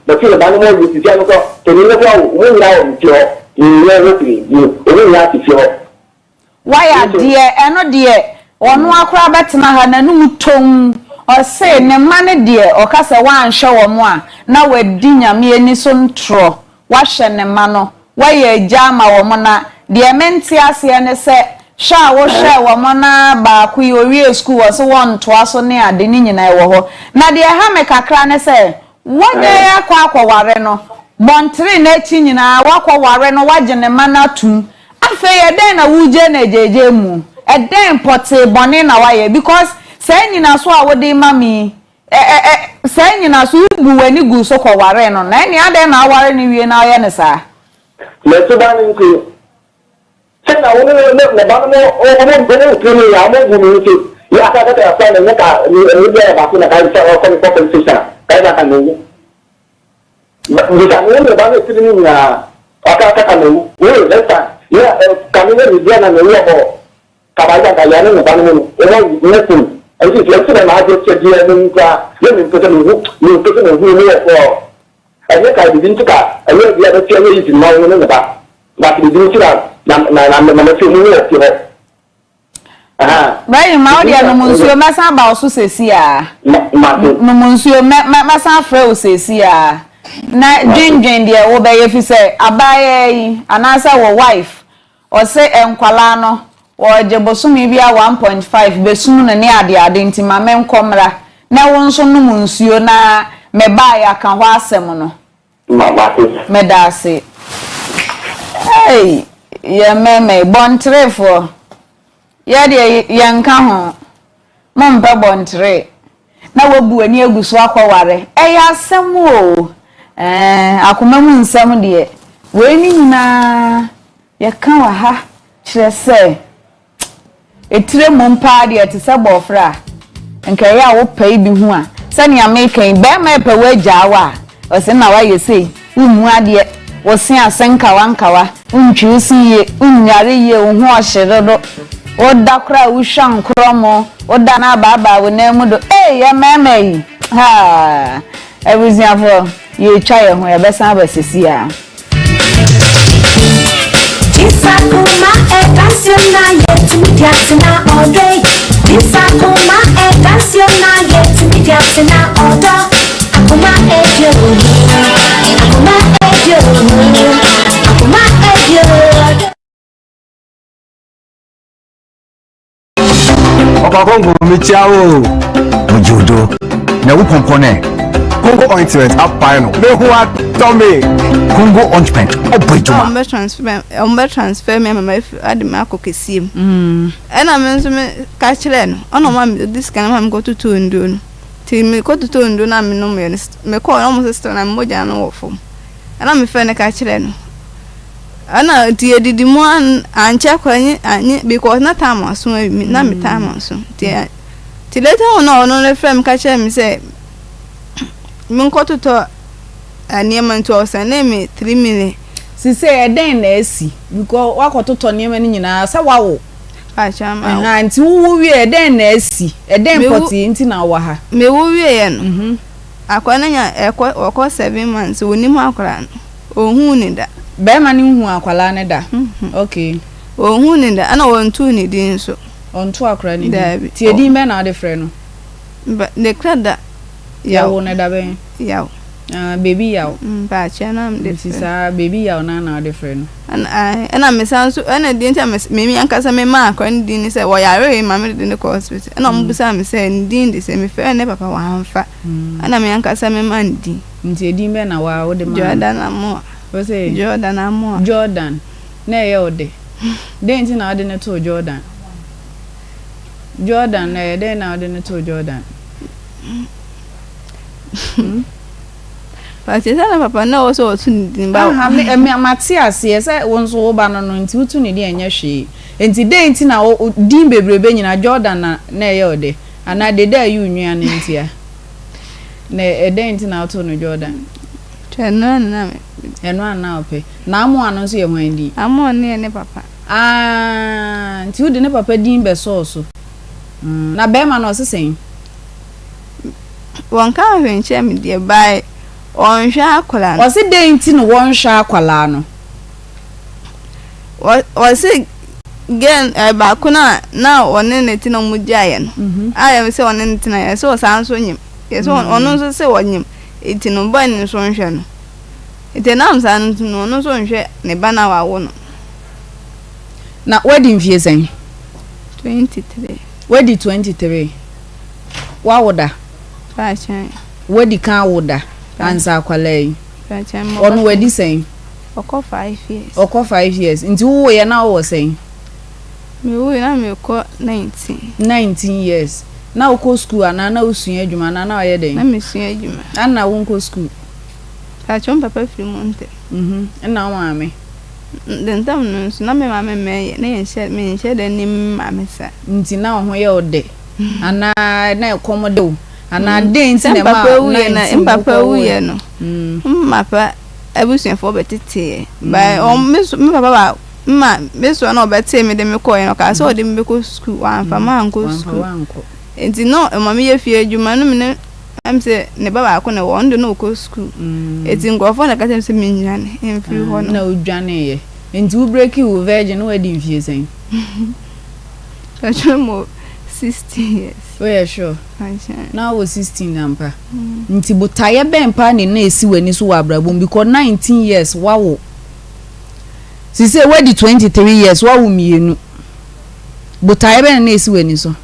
S8: but you ba no mo ti ti ko to ni ko wo ni ra o ti o ni ro ti ni o ni ra ti o
S1: why die eno die ono akora betena ha na nu tom o se ne mane die o ka se wan hwe wo mo a na wadi nyame ani so ntro wa hwe ne ma no wa ye agya ma wo mo na die menti ase ne se sha wo hwe wo mo na ba ku yowie school wo se won to aso ne ade ni nyina wo ho na die ha me kakra ne se wode akwa ware no bontre na chi nyina wakwa ware no waje ne mana tum afa ye den na wuje na jeje mu eden pote bone na waye because say nyina so a wode mami say nyina so bu wani gu so kwa ware no na eni ade na ware ni wie na ye ne sa
S8: le so dan nku se na woni ne ba no o mo bene tuni ya mo bu ni ti ya ka ta fa ne ka ni be ba ku na ka sa ko ni compensation ka na kan ni ndika ni ba ne tini na aka ka kan ni we leta ya kan ni ni dia na ni wo ka ba ya ka ya ni ba ni ni ne tin ai ti le tini na je che dia ni ka ye ni ko ni ko ai ka di din tuka ai ya da che ni ti ma ni ba ki di tuka na fi mu ni ko
S1: Bayi ma odi no munsuo mesa ba oso sesi a no munsuo mesa fra o sesi a na dwendwen de wo be ye fi se abaye yi anasa wo wife o se enkwala no wo je bosumi bia 1.5 besunu na ne ade nti ma menkomra na wo nso no munsuo na me ba ya kan ho asem no
S8: ma ba
S1: me da se Hey, ya meme bontre for. Ya de yanka ho. Mompa bontre. Na wabu ani aguso akwaware. Ya asem o. Akoma mu nsem de. We ni nyina ya kan wa ha. Kire se. Etire mompa de te se bofra. Nka ya wo pai bi hu a. Sani American be ma pe wa jawa. O se na wa yesi. Umu ade. Wo se asenkawa nkawa. Untwusi ye, unyare ye wo ho ohyeredo. Oda kra wo hwan kromo, oda na baba wo na mu do. Ya meme. Ha. Ebuziafo, ye twa ye ho ye besan abasisi a.
S9: Akoma canción na yet midiatina all day. Akoma canción na yet midiatina all day. Akoma ejo. Akoma ejo. Akoma ejo.
S10: Opa Congo michiawo. Ojodo. Na wo pompone. Congo ointment apano. Me who are Tommy. Congo ointment.
S2: Ombe transfer me mama ade ma kokesim. Ena me nso me ka kire no. Ono ma this kind ma me go to ndo no. Ti me go to ndo na me no me call no sister na moja no wo fom. Ena me fe ne ka kire no. Ana ti edidi mu anche kwanye anye because na time aso na me time aso. Ti later ono le frame ka kire me say me go to aniema nto osane me 3 million.
S1: Si say eden na esi because wakototo niema ni nyina sa wawo
S2: achama
S1: nti wo wie eden na esi eden poti nti na wa ha
S2: me wo wie ye no akwana nya eko 7 months onim akora no ohun ni da
S1: be ma ni hu akwala ne da okay
S2: ohun ni da ana wontu ni din so
S1: onto akora ni ti edi me na de frɛ no
S2: de krada
S1: yawo ne da be
S2: yawo
S1: baby yaw
S2: ba chana m de
S1: sisa baby yaw na different
S2: ana me sanso ana de ntia me ankasa me ma akwa ndi ni se wo yare ma me de ne ko hospital ana mo busa me se ndi de se me fe ne papa wa hanfa ana me ankasa me ma ndi
S1: nti edi me na wa wo de ma
S2: Jordan amo
S1: wo se
S2: Jordan amo
S1: Jordan na ye ode de nti na ode ne to Jordan na ye de na ode ne to Jordan
S2: Pati sana papa na wo so otu ni ba
S1: ha me Matias ye se wonso wo ba no nti utu ni de enya hwe nti de nti na din bebrebe nyina Jordan na ye ode ana de da yu nua ne nti a na de nti na otu no Jordan
S2: tena na me
S1: eno ana ope na amo ano so ye hwan di
S2: amo ne papa
S1: nti wo de ne papa din be so na be ma no sesen
S2: won ka hwenche me de bai on hwa akwala
S1: o se de nti no won hwa akwala no
S2: o se gen ba kuna na one ne ti no mujaye no aya se one ne ti na ye so sanso nyim ye so ono so se wonyim eti no ba ni so nhwe no eti na am san no ono so nhwe ne ba na wa wo no
S1: na wedding fie sen
S2: 23
S1: wedding 23 wa woda
S2: fa chan
S1: wedding kan woda ansa akwala yi
S2: fa chan mo
S1: on wedding sen
S2: oko 5 years
S1: oko 5 years nti wo ye na wo sen
S2: me wo na me ko 19
S1: years na uko school ana na usua adwuma na na ye den
S2: na me sua adwuma
S1: ana wo nko school
S2: ka chon papa free monte
S1: na wo ame
S2: den tam no so na me mama me na ye she den ni mama sa
S1: nti na wo ho ye ode ana na ekomode wo ana den nti na ma
S2: papa wu ye no mapa abusuan fo betete ba me papa ba ma me so na obete me de me ko ye no ka so de me ko school wa fa ma nko school enti no mama ye fie adwuma no me am se ne baba ko na wo ndo no ko school enti ngofo na ka tem se me nwane emfi ho
S1: na odwane ye enti wo break you virgin wedding fie sen
S2: ka chemo 16 years
S1: we are sure now was 16 ampa nti botaye Bempah ne na esi wani so wa brabom because 19 years wawo si say wedding 23 years wawo mienu botaye be na esi wani so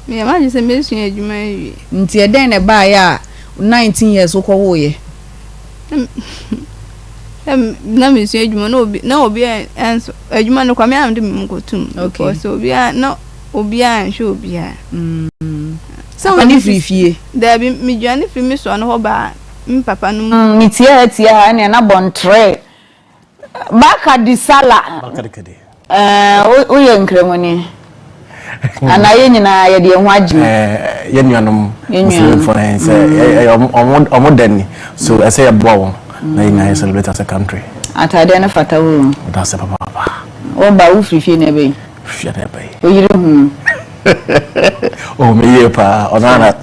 S2: me ma je se me sua adwuma wi
S1: nti eden ne ba ya 19 years ko wo ye
S2: na me so adwuma na obi enso adwuma no kwa me am de me nkotum okay so obi na obi anhwe obi
S1: so wani frifie
S2: da bi me dwane fi me so no ho ba papa no
S1: ni tia na na bontre baka di sala o ye nkremoni ana ye nyina ye de ho agime
S10: ye nuanom muslim for say omodani so I say abo na ina celebrate as a country
S1: atade na fata wo
S10: that's a papa
S1: o ba wo frifie na be
S10: frifie na be
S1: o yire hu
S10: o me ye pa onana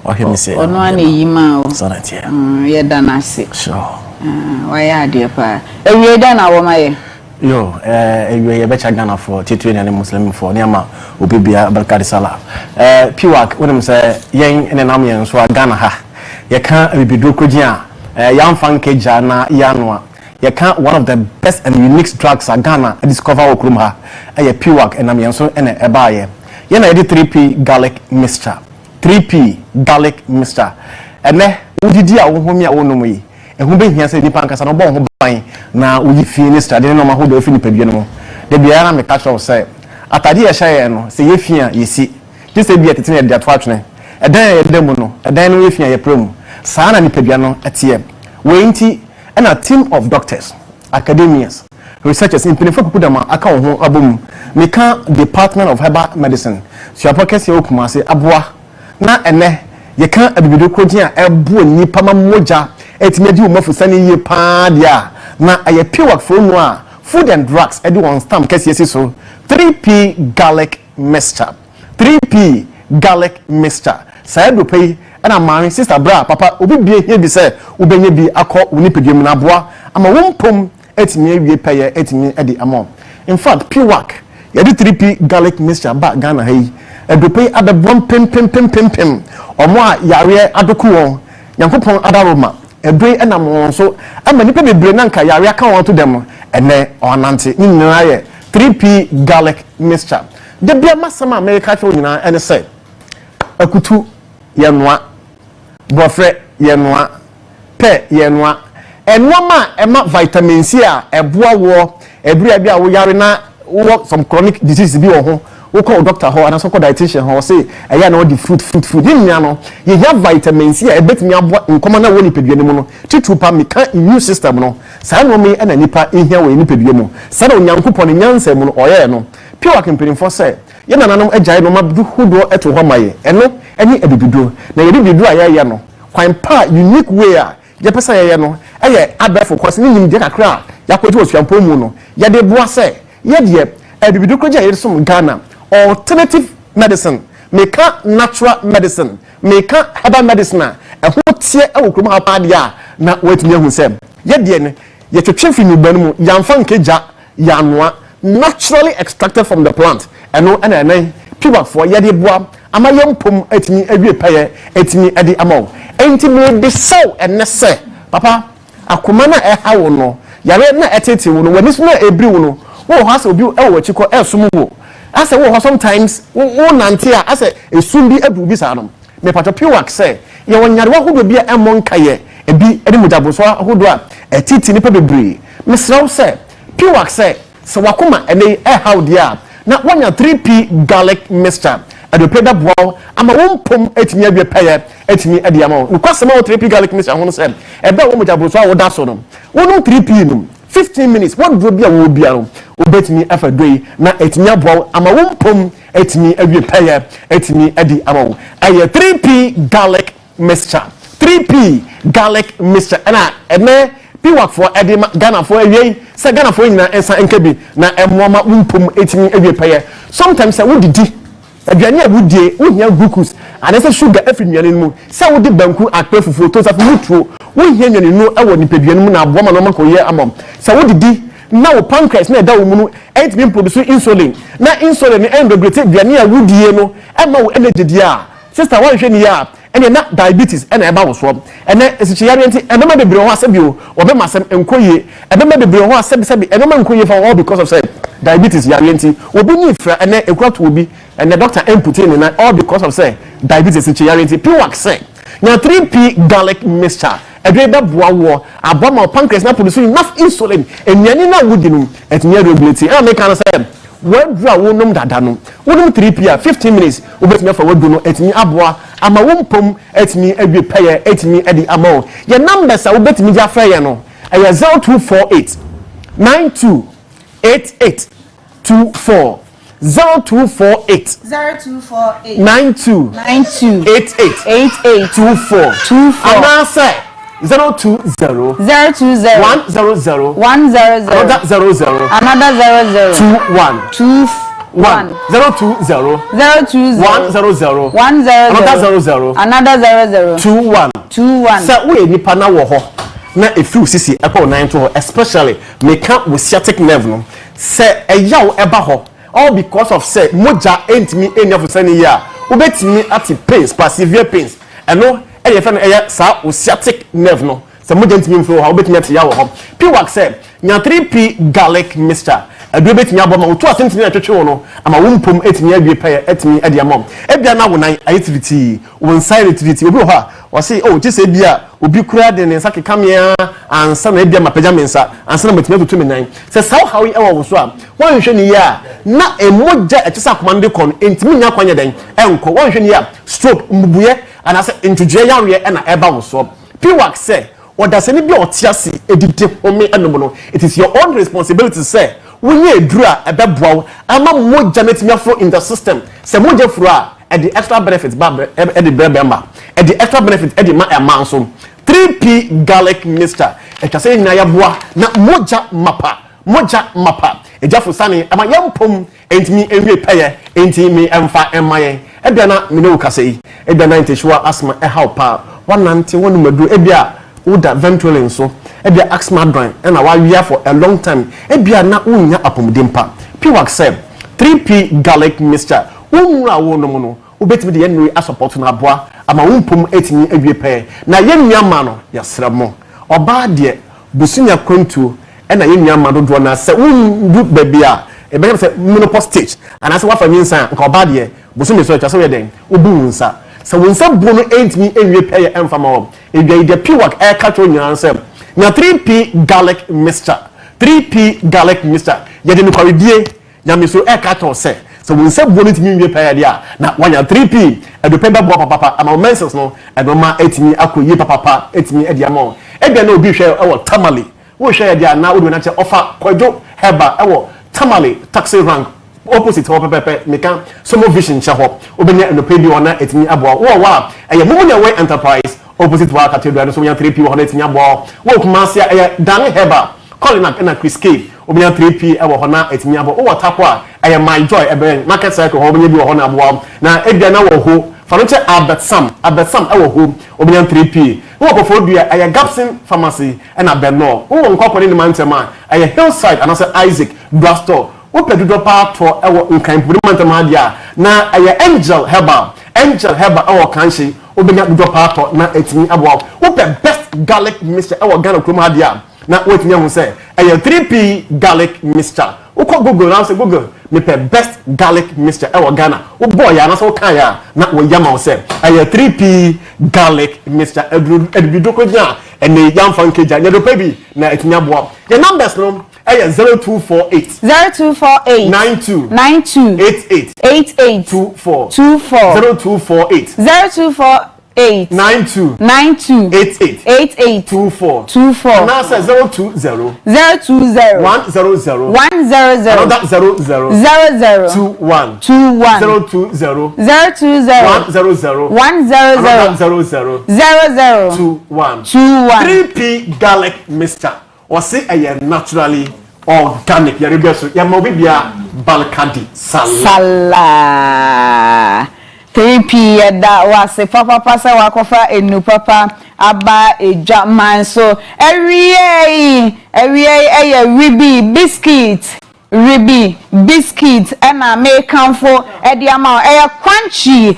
S10: o he me say
S1: ono ana yima o
S10: so na tie
S1: ye da na se
S10: sure
S1: wa ya de pa ewie da na wo ma ye
S10: yo ewie ye be cha Ghana for titwe na muslim for ne ama obibia barkadi sala piwak wonim say yen ne nam yen so Ghana ha ye kan bibido kogin a yan fanke jana yanwa ye kan one of the best and unique drugs a Ghana discover okrum ha ye piwak enam yen so ene eba ye na ye 3p garlic mixture 3p garlic mixture ene udidi a wo homi a wonom yi ehu be hia se nipa nkasa no bo ho ban na uyi fi ni stade no ma ho do fi nipa bie no de bia na me catch up say atade ye hye no se ye fi a yesi ti se bia tete ne de ato atwene edan ye dem no edan no ye fi a ye prem saa na nipa bia no etie we nti na team of doctors academics researchers in pinifo kudama aka ho abom meka department of herbal medicine so apokese okuma se aboa na ene ye kan abibido kogin a ebo nipa ma moja etime umafu sani ye pa dia na aye piwak for no a food and drugs edi one stamp kesi so 3p garlic mixture 3p garlic mixture say do pay na maami sister bra papa obi bie hie bi say obenye bi akọ onipedwem na boa ama wompom etime awie peye etime edi amom in fact piwak ye di 3p garlic mixture ba Ghana ha yi edopay adebom pem omo a yare adoku won yankopon adaroma ebre enam so ama nipa bebre na nka yare aka won to dem ene onante ni nyina ye 3p garlic mixture de bia masama America cho nyina ene say akutu ye noa bofre ye noa pe ye noa enoma ema vitamin C a eboa wo ebre bia wo yare na wo some chronic disease bi wo ho wo call doctor ho and so call dietitian ho say eya na the fruit ni nya no ye have vitamin C a ebetimi aboa nkoma na wo ni pedua mu no titu pa me kan immune system no saa no me na nipa ehia wo ni pedua mu saa na onyankopon nyansa mu no oye no pure campaign for say ye nananom agyae no mabdu hudo eto ho maye eno eni ebibido na ye bibido ayeye no kwan pa unique way a ye pesa yeye no eye abefo kwase ni nim de kakra yakotu osuampo mu no ye de boa say ye de ebibido koja ye som Ghana alternative medicine meka natural medicine meka herbal medicine ho tie awokrum ha pa dia na watumi hu sem ye de ne ye twetwe fi nuban mu yamfa nkeja yanoa naturally extracted from the plant eno ena piwa for ye de boa ama yempom atimi awie paye atimi ade amaw enti me de so enne se papa akoma na hawo no yare na etete wo no wani so na ebri wo no wo ha se obi ewo chiko esum wo ase wo sometimes wo nantia ase esum bi abu bi sa no me pato piwak say ye wonyare wo hodo bi emon kaye ebi edi mujaboso hodo a etiti ni pa bebre mesraw say piwak say se wakoma ene how dia na wonya 3p garlic mixture adopeda boa ama wompom etimi awie paye etimi edi ama no kwasema 3p garlic mixture hono say ebe wo mujaboso a wo da so no wono 3p no 15 minutes what do bia wo bia no obetimi afadoi na etimi aboa ama wompom etimi awie paye etimi edi ama wo aye 3p garlic mixture 3p garlic mixture na ene piwak for edi Ghana for awie se Ghana for nyina ensa enkabi na emoma wompom etimi awie paye sometimes I would didi aduane awudie wohia glucose anese sugar afinnuane mu se wodi banku akpa fufu to sa futuo wohia nyane nu ewo nipaduane mu na aboa ma no makoye amom se wodidi na wo pancreas na da wo mu no entimi produce insulin na insulin and regulate aduane awudie no ema wo energy dia sister wa hwe ni ya ene na diabetes ena eba wo so ene esichiyare enti enoma bebre ho asebio obe masem enkoye enoma bebre ho asebi enoma enkoye for all because of say diabetes yare enti obi ni fra ene ekurato obi ene doctor input in na all because of say diabetes esichiyare enti piwak say na 3p garlic mixture edwe be boa wo aboma pancreas na produce enough insulin enyan na wudinum etimi regulate and make can say wadu a wonum dada no wonum 3p 15 minutes obetimi afa wadu no etimi aboa ama wompom etimi adwe peye etimi edi ama ye numbers a obetimi ja fra ye no aya 0248 928824
S1: 0248
S10: 92 88 24 anasa 020 100
S1: another 00
S10: 21
S1: another 00
S10: 21 sa we nipa na wo ho na efiu sisi ekọ 9 to especially meka with sciatic nerve no se eyaw eba ho all because of say moja entimi enya for sani ya obetimi ati pains severe pains eno eye fe no eye sa sciatic nerve no se moja entimi mfo ha obetimi ati ya wo ho piwak say nya 3p garlic mixture adu betimi aboma otu asentimi atwetwe wo no ama wompom etimi adwe pay etimi ade amom ebia na wonan ayetiriti won side tiriti obi ho ha wase oh je se bia obi kura de ne nsa kekamia ansa na ebia mapagya mensa ansa na matimi atutu menan se saw hawi e wo so a won hwe ni ya na emoja ekisa komande kon entimi nya kwanya den enko won hwe ni ya stroke mbubuye anase ntudue yawe e na eba wo so piwak say odase ni bia otiase edide home enom no it is your own responsibility say wonye edura ebeboa ama moja metimi afro in the system se moja fro a the extra benefits the Bempah the extra benefits the ma so 3p garlic mixture e say na ya boa na moja mapa e jafo sane ama yampom entimi enwe peye entimi emfa emaye e bia na me no kase e bia na inteshwa asthma e help wanante wonu madu e bia uda ventrolin so e bia asthma dran e na wa wia for a long time e bia na unya apomdempa piwak say 3p garlic mixture unra wono no obetimi de yenwe support na aboa ama wompom etimi awie pɛ na yenua ma no yasramo oba de busunya kwantu na yenua ma do na se wundu babia e be se menopause stage ana se wafa nyinsa nka oba de busunya so atwa so yeden obu wunsa se wunsa bu no etimi awie pɛ emfa ma wo edwa de piwak e ka to nyina nsem na 3p garlic mixture yede no kwaredie nyamiso e ka to se so when say bonnet mi wie pay dia na wanya 3p edopenda bo papa ama menses no edoma etimi akoyi papa etimi edia mo ebia na obi hwe ewo tamale wo hwe dia na obi na che offer kwadwo heba ewo tamale taxi rank opposite ho pepe meka some vision che ho obenya enopedi ona etimi abo wo wa eye mumu we enterprise opposite wa cathedral so wanya 3p ho na etimi abo wo kuma sia eye dan heba calling na Chris K obenya 3p ewo ho na etimi abo wo takwa eye my joy ebe market cycle ho obenya bi ho na abo na ebia na wo ho fanoche Albert Sam ewo ho obenya 3p wo ko for dua eye Gapson pharmacy na Benno wo nkoko ni mantema eye Hillside anase Isaac drugstore wo pedudo pa to ewo nkanpuri mantema dia na eye Angel Herbal ewo kanshi obenya pedudo pa to na etimi abo wo pe best garlic mixture ewo Ghana kroma dia na wetimi hu say eye 3p garlic mixture uko Google now say Google me pe best garlic mixture ewo Ghana wo boy ya na so kan ya na wo yama say eye 3p garlic mixture edbido ko nya ene yamfa nkeja nya do pebi na etimi abo your numbers no eye 0248 92 88 24 0248 92 88 24 now say 020 100 another 00 21 020 100 21 3p garlic mixture or say a naturally organic ya mobibia balkadi sala 3p da wase papa say wakofa enu papa aba eja man so every ribi biscuit ribi
S1: biscuits ena me kanfo edi ama crunchy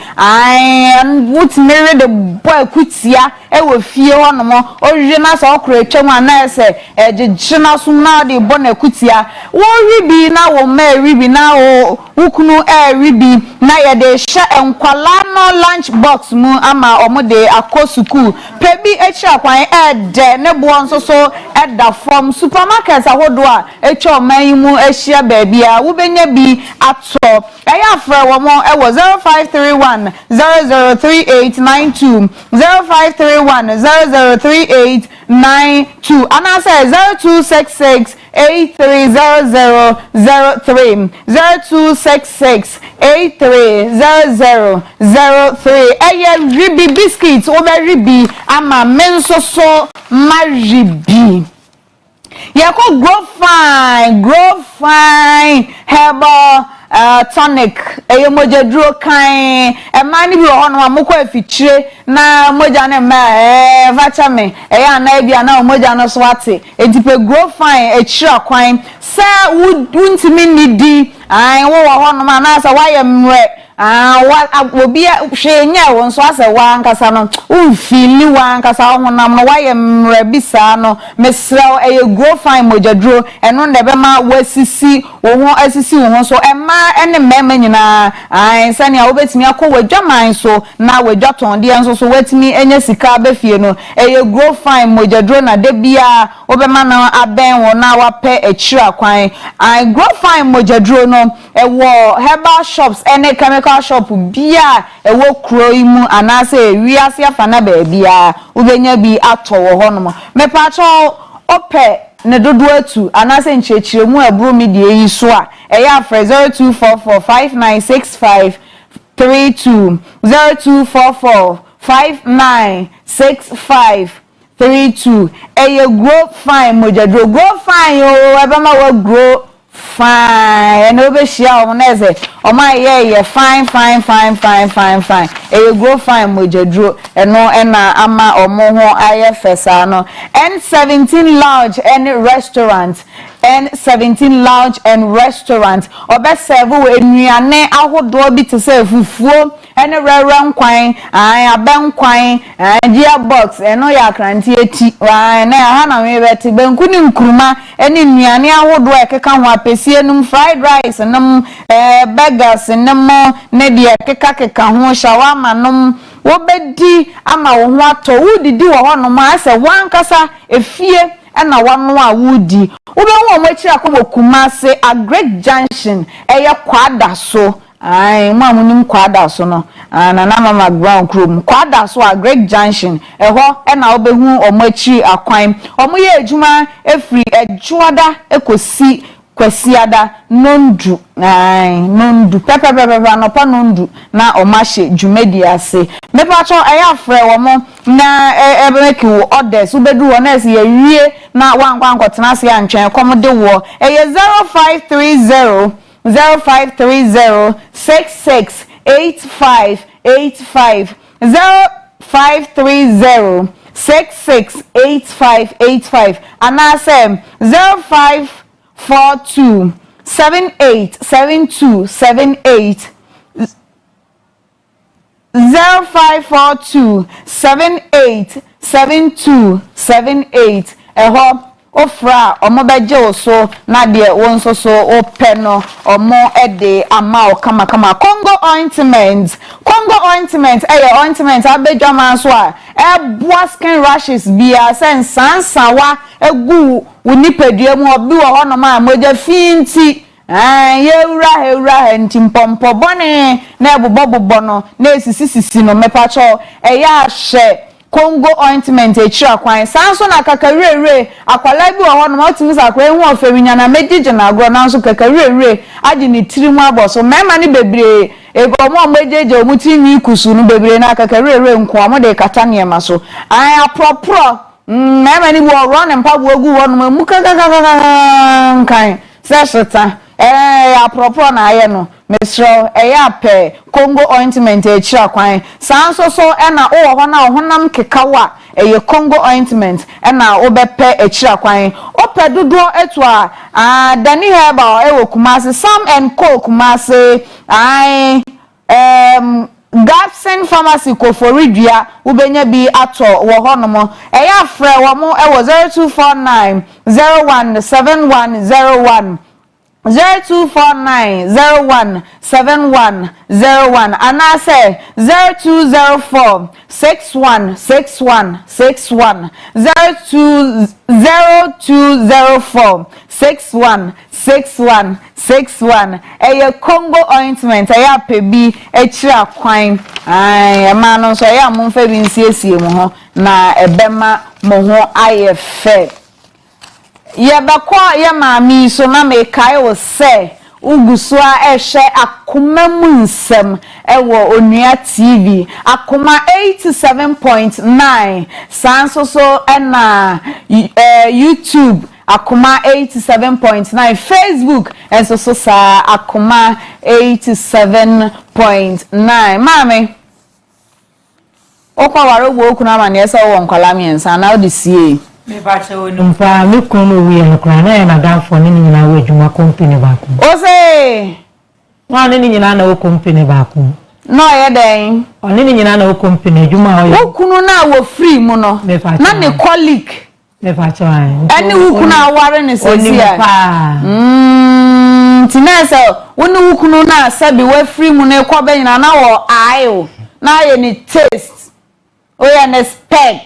S1: would mirror the boy kutia ewo fie honomo ohwe na so okro etwam ana ese ejejina so na de bona kutia wo ribi na wo ma ribi na wo ukunu ribi na ye de sha enkwala no lunch box mu ama omode akosuku pebi echi akwan de ne bo nso so da from supermarkets ahodo a echi oman mu ehia baabia wo benya bi ato eya fra wo mo ewo 0531 003892 0531 003892 and I say 0266 830003 0266 830003 eye ribi biscuits over ribi ama menso so maribi yako grow fine herbal tonic moja duro kan mani bi ho no amoko afichire na moja ne ma vacha me ana bia na moja no so ate entipe grow fine echira kwan sa wuntimi nidi wo ho no ma na sa waye mre obi hwenya won so ase wa nkasa no umfili wa nkasa honam no waye mre bisa no mesraw grow fine moja duro eno ndebe ma wasisi wo ho asisi wo so ema ene mema nyina sani a obetimi akọ wadwaman so na wadwaton de enso so wetimi enye sika abefie no grow fine moja duro na de bia obema na aben wo na wape echira kwan grow fine moja duro no ewo herbal shops ene chemical shop bia ewo kro imu anase wiase afana ba bia ubenya bi ato wo hono mepa cho ope ne dodo atu anase nchechire mu aburo mi de yi so a eya afre 0244596532 0244596532 grow fine mojadro grow fine eba ma wo grow fine and obeshia omoneze oma ye fine grow fine mojadro eno ena ama omo ho aye fesa no N17 lounge and restaurant N17 lounge and restaurant obeserve we enuane ahodo bi te se fufuo ene reran kwan aben kwan dia box eno ya kranti eti na ha na we beti benku ni nkuruma ene enuane ahodo ekeka ho apesi enum fried rice enum burgers enum ne dia keka ho shawarma num wo bedi ama wo ho ato wudidi wo ho no ma ase wankasa efie ena wano a wudi ubewo omachi akomo kumase a great junction eye kwada so mamunim kwada so no na mama ground chrome kwada so a great junction eho ena obehu omachi akwan omoye ejuma efri ejuada ekosi kwasiada nondu nondu pepe no pa nondu na omashe jumedi ase mepacho aya frɛ wo mo na ebemeki wo orders ubedu wo na se yewie na wankwa nkotena ase antwen komde wo 0530 668585 0530 668585 anasem 0542 787278 0542 787278 eho ofra omobeje oso na de wonso so openo omo ede ama okama Congo ointment ointment abedwama so a boa skin rashes bia sansawa egu unipadua mu obi wo hono ma moja finti yewura ntimpompo bone na ebobobbo no na esisisi no mepacho eya hye Congo ointment echira kwan sanso na kakarere akwala bi wo hono ma otimi sakwa ehu ofewinya na medije na agro na nso kakarere agi ni tirimu aboso mema ni bebre egomo mejeje omuti ni kusu no bebre na kakarere nko amode kata ne maso apropro mema ni bo run mpabu ogu hono mu kan sesota apropro na aye no mesro pe Congo ointment echira kwan sanso so na wo ho na honam kekawa eye Congo ointment na obepe echira kwan ope dodo eto a dani herbal ewo Kumasi Sam and Co Kumasi Gapson Pharmacy Koforidua ubenya bi ato wo honomo eya frɛ wo mo ewo 0249 017101 0249017101 anase 0204 616161 0204 616161 eye Congo ointment eya pebi echira kwan ema no so eya momfa bi nsiesie mu ho na ebema mo ho ayefe Yebakwa ya mami so na mekai wo se Owusuaa ehye Akoma mu Nsem ewo Onua TV Akoma 87.9 sanso so na YouTube Akoma 87.9 Facebook enso so sa Akoma 87.9 mami okwa waro wo okuna mane ese wo nkwala miensa na odisie
S7: me bache wonum pa me kono wi en kra na na danfo ni nyina wo adwuma company ba ko
S1: o se
S7: wa ni nyina na wo company ba ko
S1: no ye den
S7: o ni nyina na wo company adwuma
S1: wo kunu na wo free mu no na ne colleague
S7: me bache wa
S1: ani wo kunu aware ne sesia tinesa woni wo kunu na sabi wo free mu na ekwa nyina na wo ayo na ye ni taste o ya ne spec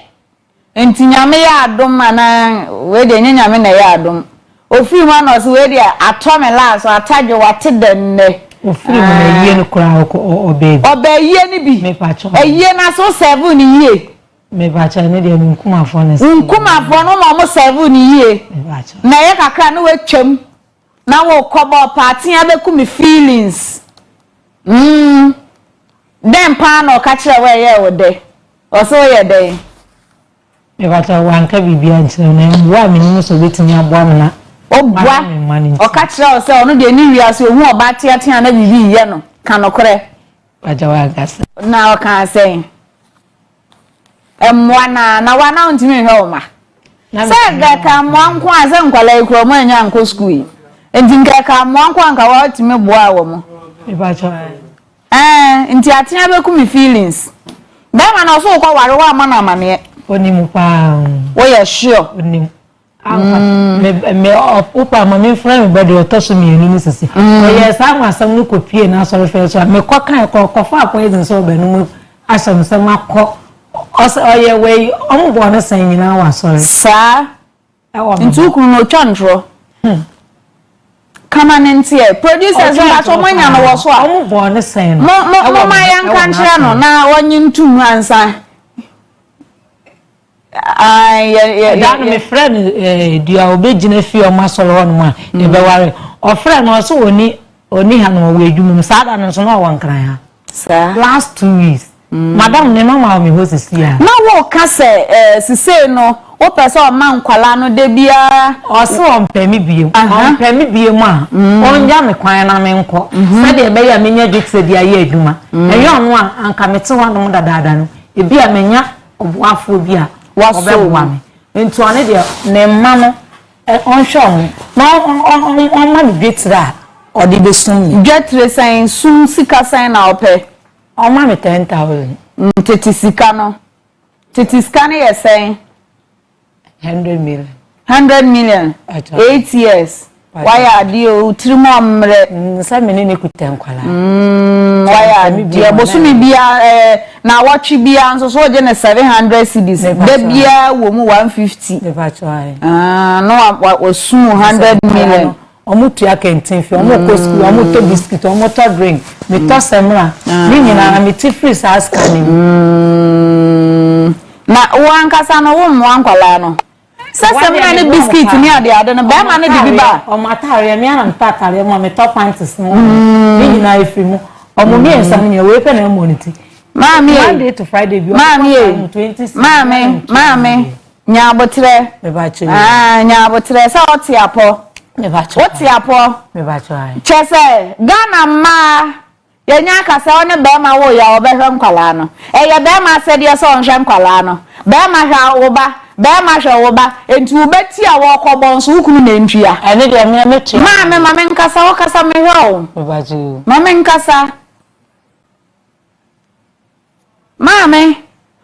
S1: enti nyame ya adom ana we de nyame na ya adom ofiri ma no so we de atome la so atadwe wate denne
S7: ofiri ma na yie no kura obe
S1: yie ni bi
S7: me pacho
S1: yie na so 7 ni yie
S7: me pacho ne de nkumafo ne
S1: nkumafo no mo 7 ni yie
S7: me pacho
S1: na ye kakra no wetwam na wo kobo party abeku me feelings Bempah no ka kire we ye wo de o so ye de
S7: me bacha wanka bibia nkyere na mwa me ni so betini aboa me na
S1: obua o ka kire o se ono de ni wiase ohu oba teatea na bibi ye no ka no kore
S7: bacha wa gasa
S1: na o ka say emwa na wana ntimi hwe o ma se ga ka mwa nko ase nkwala ikro mo anya nko school enti ga ka mwa nko anka wa timi boa wo mo
S7: me bacha
S1: nti atea beku me feelings Bema na so kwa ware wa mana amane
S7: onimu pa
S1: wo ye sure
S7: onimu me opa ma me friend body otoso me enu ni sisi o ye sa nwasam no kopie na so refer so me kokan kofa poison so be no asam sam akọ o ye we ombo na san nyina wa sorry
S1: sa ntu kunu no twantro Come on here. Producers are so many and was so I'm born the same. My young country now one in 2 months.
S7: That my friend do obedient fear muscle on one. You be worry. Or friend also only hand we do sad and so no one cry.
S1: Sir,
S7: last 2 weeks. Madam ne mama me host here.
S1: Now what can say no. O person man kwala no de bia
S7: o se on pemi biem on pemi biem a on ja me kwan na me nko se de be ya menya gitse dia ye adwuma eyo no a anka mete wa no dadaada no e bia menya oboafo bia obeboa me ntu ane de ne mma no on shom na on ma gitra o de be sum
S1: getre san sum sika san na ope
S7: on ma me 10,000
S1: teti sika no teti sika ne yesen
S7: 100 million
S1: 8 years why are you trimo mre
S7: nsa meni ne kutenkwala
S1: why are you bosumi bia na watchi bia nso so je na 700 cedis de bia wo mu 150
S7: de bacho ai
S1: no was 100 million
S7: omutu akentin fi omo ko school omo to biscuit omo to drink me to semra ni nyina na me ti free sa scanning
S1: na wankasa no wo mu ankwala no sasa me na biscuit ni ade no be ma na di ba
S7: o matare me na mpatare mo me top panties no ni nyina efi mu o mo mi ensa ni we pe na monity
S1: mami
S7: Monday to Friday bi
S1: mami nya botre
S7: me ba che
S1: nya botre sa oti apo
S7: me ba che
S1: oti apo
S7: me ba che
S1: chese Ghana ma Yenya kasa one bema wo ya obehwe nkwala no. Eye bema se de so onhwe nkwala no. Bema hwa wo ba, bema hwa wo ba. Enti wo beti a wo kobon so ukunu na ntwia.
S7: Ene de me metu.
S1: Mame nkasa wo kasa me hwa wo.
S7: Babaji.
S1: Mame nkasa. Mame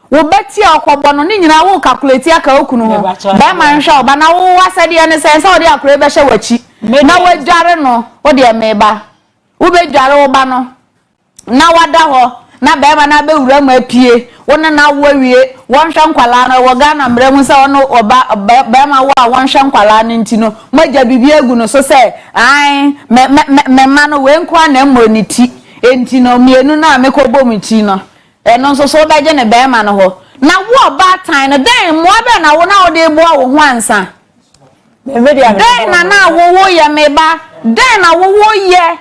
S1: wo beti a kobon no ni nyina wo calculate aka okunu ho. Bema nhwa wo ba na wo asede ne se wo de akure be hye wachi. Na wo dware no wo de meba. Wo be dware wo ba no. Na wada ho na bema na be wura ma pie wona na wawie won hwa nkwala na wo ga na mremu se wono oba bema wo a won hwa nkwala no ntino maja bibia egu no so se ai me ma no we nkwa na mmoniti entino mienu na mekobom ti no eno so so beje ne bema no ho na wo ba tan no den mo be na wo na wo de bo wo ho ansa den na wo ye meba den na wo ye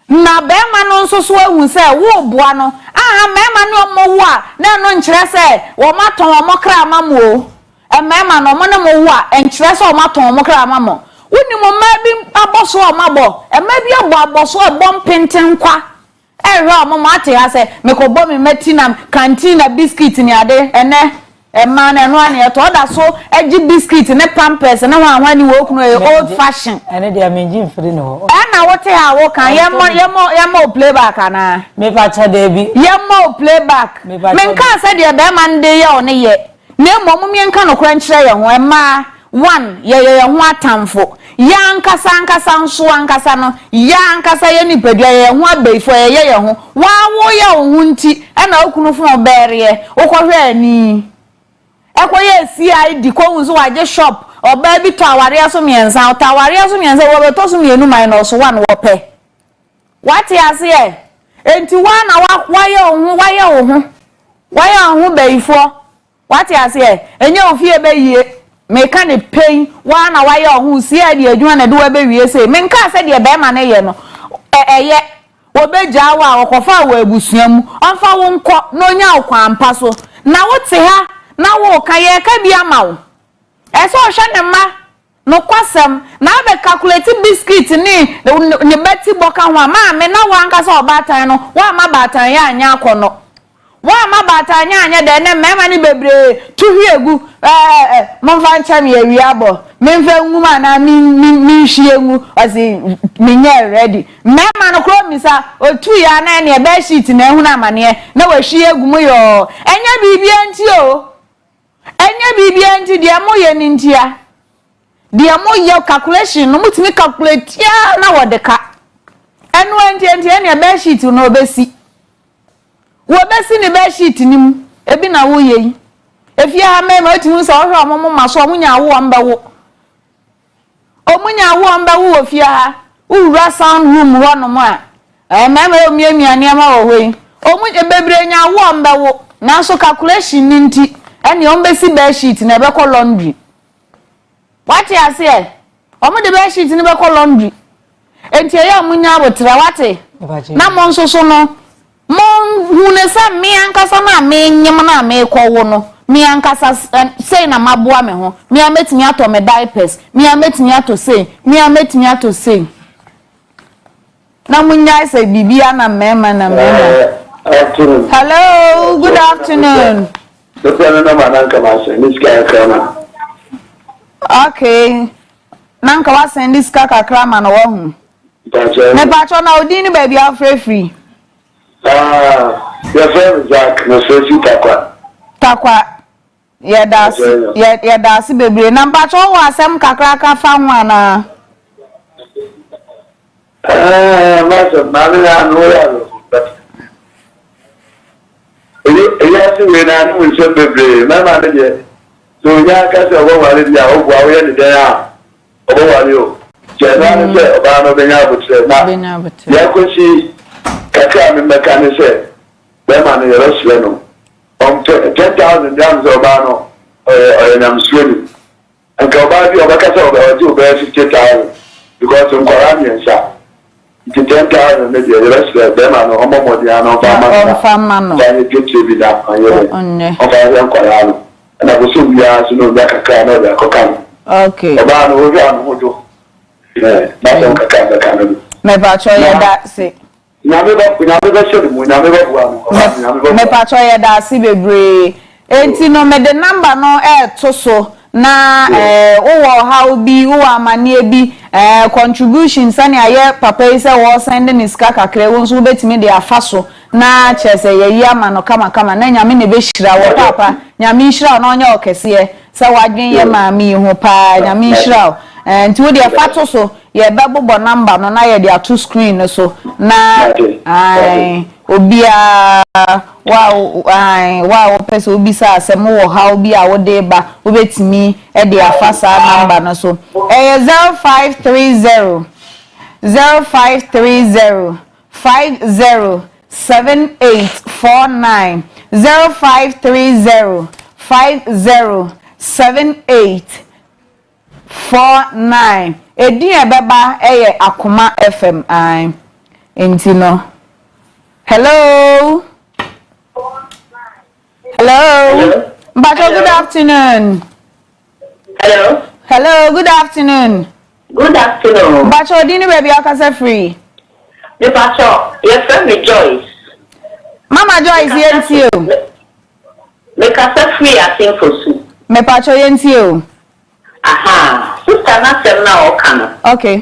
S1: na bema no nso so ehun se wo boa no aha mema no mo wo a na no nkyere se wo maton wo kra amamo e mema no mo ne mo wo a nkyere se wo maton wo kra amamo woni mo ma bi aboso o mabo e ma bi aboso e bom penten kwa e hwe o mo ate ha se me ko bo me matinam cantina biscuit ni ade ene e ma na no ane to da so egi biscuit ne pampers na hwan ni wo kunu e old fashion
S7: ene de amenji mfiri no
S1: na wote ha wo kan yemo playback ana
S7: me pa cha de bi
S1: yemo playback me nka se de be man de ye one ye na mmom me nka no kora nkyere ye ho e ma one ye ho atamfo ya nkasa nso ankasa no ya nkasa ye nipadua ye ho abeifo ye ho wa wo ye ho nti e na okunu fun obere okwohwe ani ekoye CID ko unzo waje shop oba bi to aware aso miensa to aware aso miensa wo be to so mienu minus 1 wo pe wati ase e enti wa na waye ohun beifo wati ase e enye ofie be yie me ka ne pain wa na waye ohun CID adwuma na de wa be wie se me nka ase de be ma na ye no eye wo be ja wa okofa wa abusuam onfa wo nko no nya okwampa so na wote ha na wo ka ye ka bia ma wo eso hwe ne ma no kwasem na be calculate biscuit ni beti boka ho ma me na wa nka so obatan no wa ma batan ya anya akono wa ma batan ya anya de ne mema ni bebre tuhie egu mo fa ncha mi awi abo me mfa nwuma na mi hie nwu asi me nye ready mema no kro misa otu ya na ne be sheet na ehu na amane na wa hie egu mu yo enya bibia nti o enya bibia nti de mo ye ni ntia de mo ye calculation no mutimi calculate ya na wodeka enu enti ene be sheet no obesi wo besi ni be sheet nim ebi na wo ye efi ha mema otimu so hwe omomo maso omunya wo mbawo omunya wo mbawo ofia ha uwura sound room ho no mo a mema omiamiane ma wo hwe omunya bebre nya wo mbawo na so calculation ni nti ene ombesi be sheet na be ko laundry wati ase e omo de be sheet ni be ko laundry enti ya omunya abotra wati na mo nso so no mo hunesa me ankasa na me nyem na me ko wo no me ankasa say na maboa me ho me ametimi ato me diapers me ametimi ato say me ametimi ato say na munya say bibia na mema na mema. Hello, good afternoon. Okay. Nanka wa send this kaka krama na wo hu. Me pacho na odini baby afre free.
S8: Your friend Jack, no so
S1: Takwa. Yeah, that's baby. Na pacho wa asem kakra ka fa ho ana.
S8: Master, mami na no ya. Yes, we na no so baby. Mama de. So ya ka se wo wa le ya o gwa wo ye de ya. O wa le o. Je na se o ba no be nya butre na. Ya ko si kaka me mechanic say be man you rush no 10,000 dirhams obano am swing and go back you back say o 50,000 because on Quran sha 10,000 maybe you rush be man o mo modi an farmer no ya get to be that on your on Quran and I go so we are so no back kaka no da kokan
S1: okay
S8: obano o ja no do na don kaka no
S1: me ba cho ya da say me pacho ye da si bebre enti no me de number no to so na wo how bi wo amane bi contributions ani aye papa yi se wo send ni ska kakre wo nso betimi de afa so na chese ye yi ama no kama na nyame ne be hira wo papa nyame hira no onye okese se wadwen ye maami ho pa nyame hira nti wo de afa to so ye bebo number no na ye de ato screen no so na ai obia wow pese obisa asem wo how bi a wo de ba wo betimi e de afasa number no so 0530 507849 0530 507849 edi ebeba eye Akoma FM ai entino. Hello. Bacho, good afternoon. Hello, good afternoon. Bacho, dini baby akase free.
S11: The Bacho, your friend Joyce.
S1: Mama Joyce, yenti you.
S11: Make us free, I think for soup.
S1: Me Bacho yenti you.
S11: Aha, sister na sem na okano.
S1: Okay.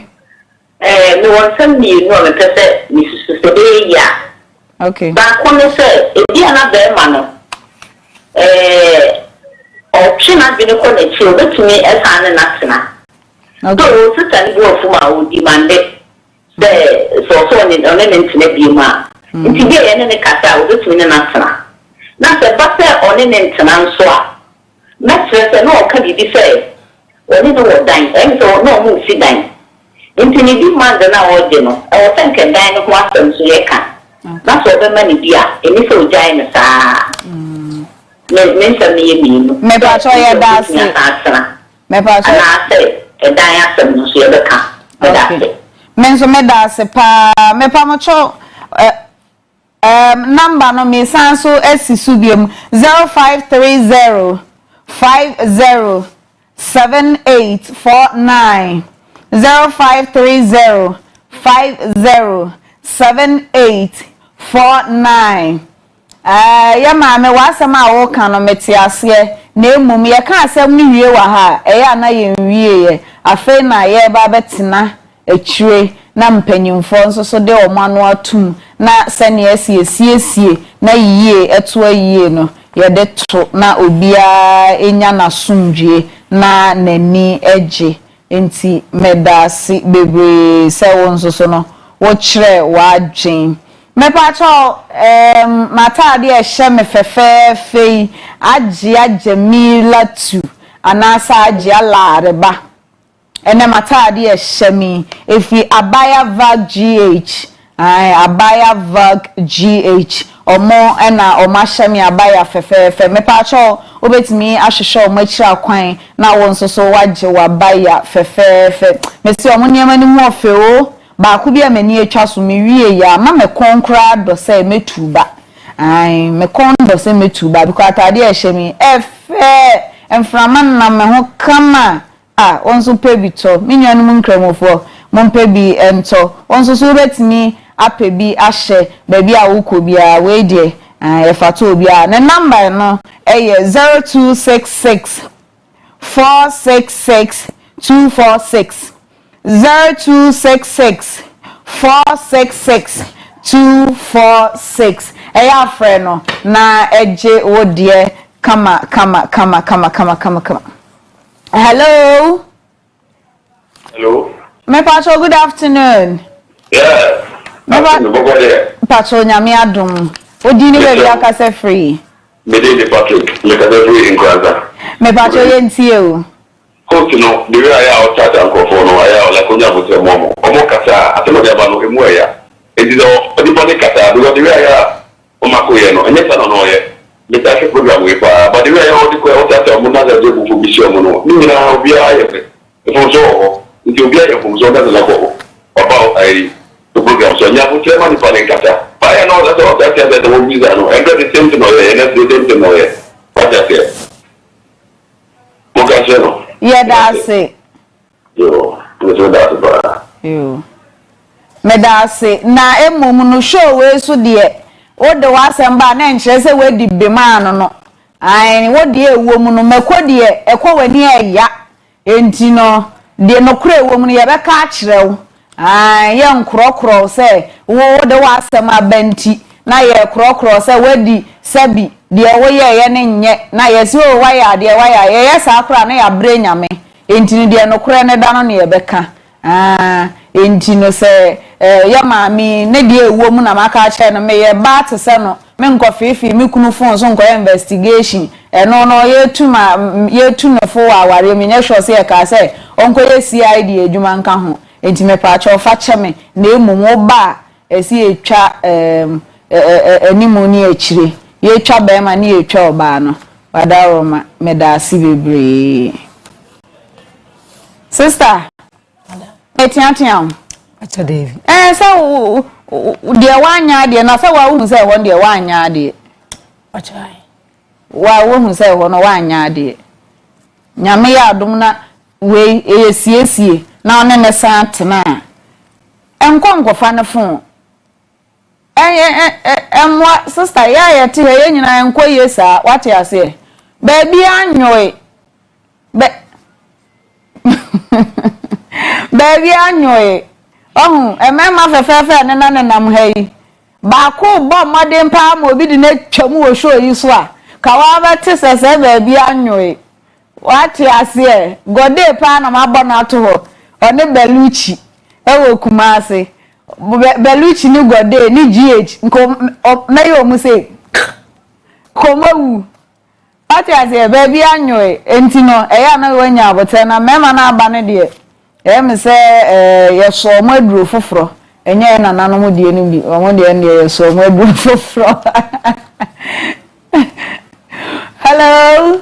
S11: Me want some me no me pese me susede ya.
S1: Okay.
S11: Ba kono se e dia na be ma no. Option na bi ne ko na chi obetumi esane na tena. Okay. So sister ni go fu ma o demand the so ni on ne ntene bi ma. Nti bi e ne kasa obetumi ne na tena. Na se ba se on ne ntena nso a. Na se no o ka bi se oni no wo dan so no mu si dan. Nti ni bi man da na o de no. O tanke dan no ho asem so ye ka. That's what the money be at. And if you join us, me pacho ya dasi. Me pacho. Na say, a diasem no see the car.
S1: Menso me dasi pa me pa mocho number no me sanso esi subium 0530 507849 0530 507849 ya maame wasema wo kan no metiase na emum ye kan asem ni wie wa ha ya na ye wie ye afi na ye ba betina etire na mpanyimfo nso so de omano atum na sene esiesie na yie eto ayie no ye de to na obia enya na sumdwe na nani eje enti medasi bebre se won so no wo kire wa dwen me pacho mata de ehye me fefefe age mila tu anasa age alareba ene mata de ehye mi efi abaya vag gh abaya vag gh omo ena omahye mi abaya fefefe me pacho obetimi ahwehwe omachira kwan na won so wage wabaya fefefe me si omo niam ni mu ofe o ba ku bia mani atwa so me wie ya ma me konkra do say metuba me kon do say metuba because atade ehye mi efe enframan na me ho kama onso pebito me nwan mu nkramofo mo pebi ento onso so betimi apebi ahye ba bia wukọ bia we de efato bia na number no 0266 466 246 0266 466 246 eya freno na eje wodie kama hello me pacho good afternoon pacho nyame adum odini we bia kase free
S8: me dey Patrick me kase free in Kwanza
S1: me pacho yentie o
S8: coach no the way I out chat and go for no I like onya bote momo omo kasa atemo de ba no emu ya edi do odi body kasa do the way I o makoye no enye sa no ye me ta ke program we pa but the way I odi ko o chat omo na de bu fu bisi omo no ni na obi aye pe e fo so ndi obi aye fo so na la ko about I the program so nya bote ma ni pa ne kasa pa ya no that o that the wo visa no and the same to no ye and the same to no ye what that ye mo ka se no.
S1: Yeah, that's it.
S8: Yo, that's ba.
S1: Yo. medase na emom no show we so de wo de wasamba na enkyere se we di bemano no ai wo de ewom no makodi ekọ wani eya enti no de no kura ewom no ye beka akyerew ai ye nkrokro se wo de wasama banti na ye krokro se wadi sabi de wo ye ne nye na ye se o waya de waya ye sa akra na ya bre nyame enti no de no kura ne da no ne ye beka enti no se ya maami ne de ewom na maka akye no me ye ba te se no me nkofefi me kunu fon so nko investigation eno no ye tu no fo aware me nya sure se ka se onko ye CID edwuma nka ho enti me pa acho fa cheme na emumu ba esi etwa animoni echire ye twa ba ma na ye twa oba no wadaroma me da asi bebre sister etiantiam
S7: acha David
S1: so de wanya de na se wa hu se won de wanya de
S7: acha
S1: wa hu se won no wanya de nyame ya adum na we esiesie na one ne santena enkonkwofa ne fon emwa sister ya te ye nyina enkoye sa wate ase baby anyoe baby anyoe emema fefefe ne na nam hai ba ko bo modern pa ma obi di na twam wo show yi so a ka wa ba te sese baby anyoe wate ase gode pa na ma bo na to ho one beluchi ewo kumase beluchi ni gode ni GH nko meyo mu se komawu wate ase baby anyoe enti no eya na wanya abote na mema na aba ne de se ye so maduro foforo enye na nanom de ni bi omo de ne ye so maduro foforo hello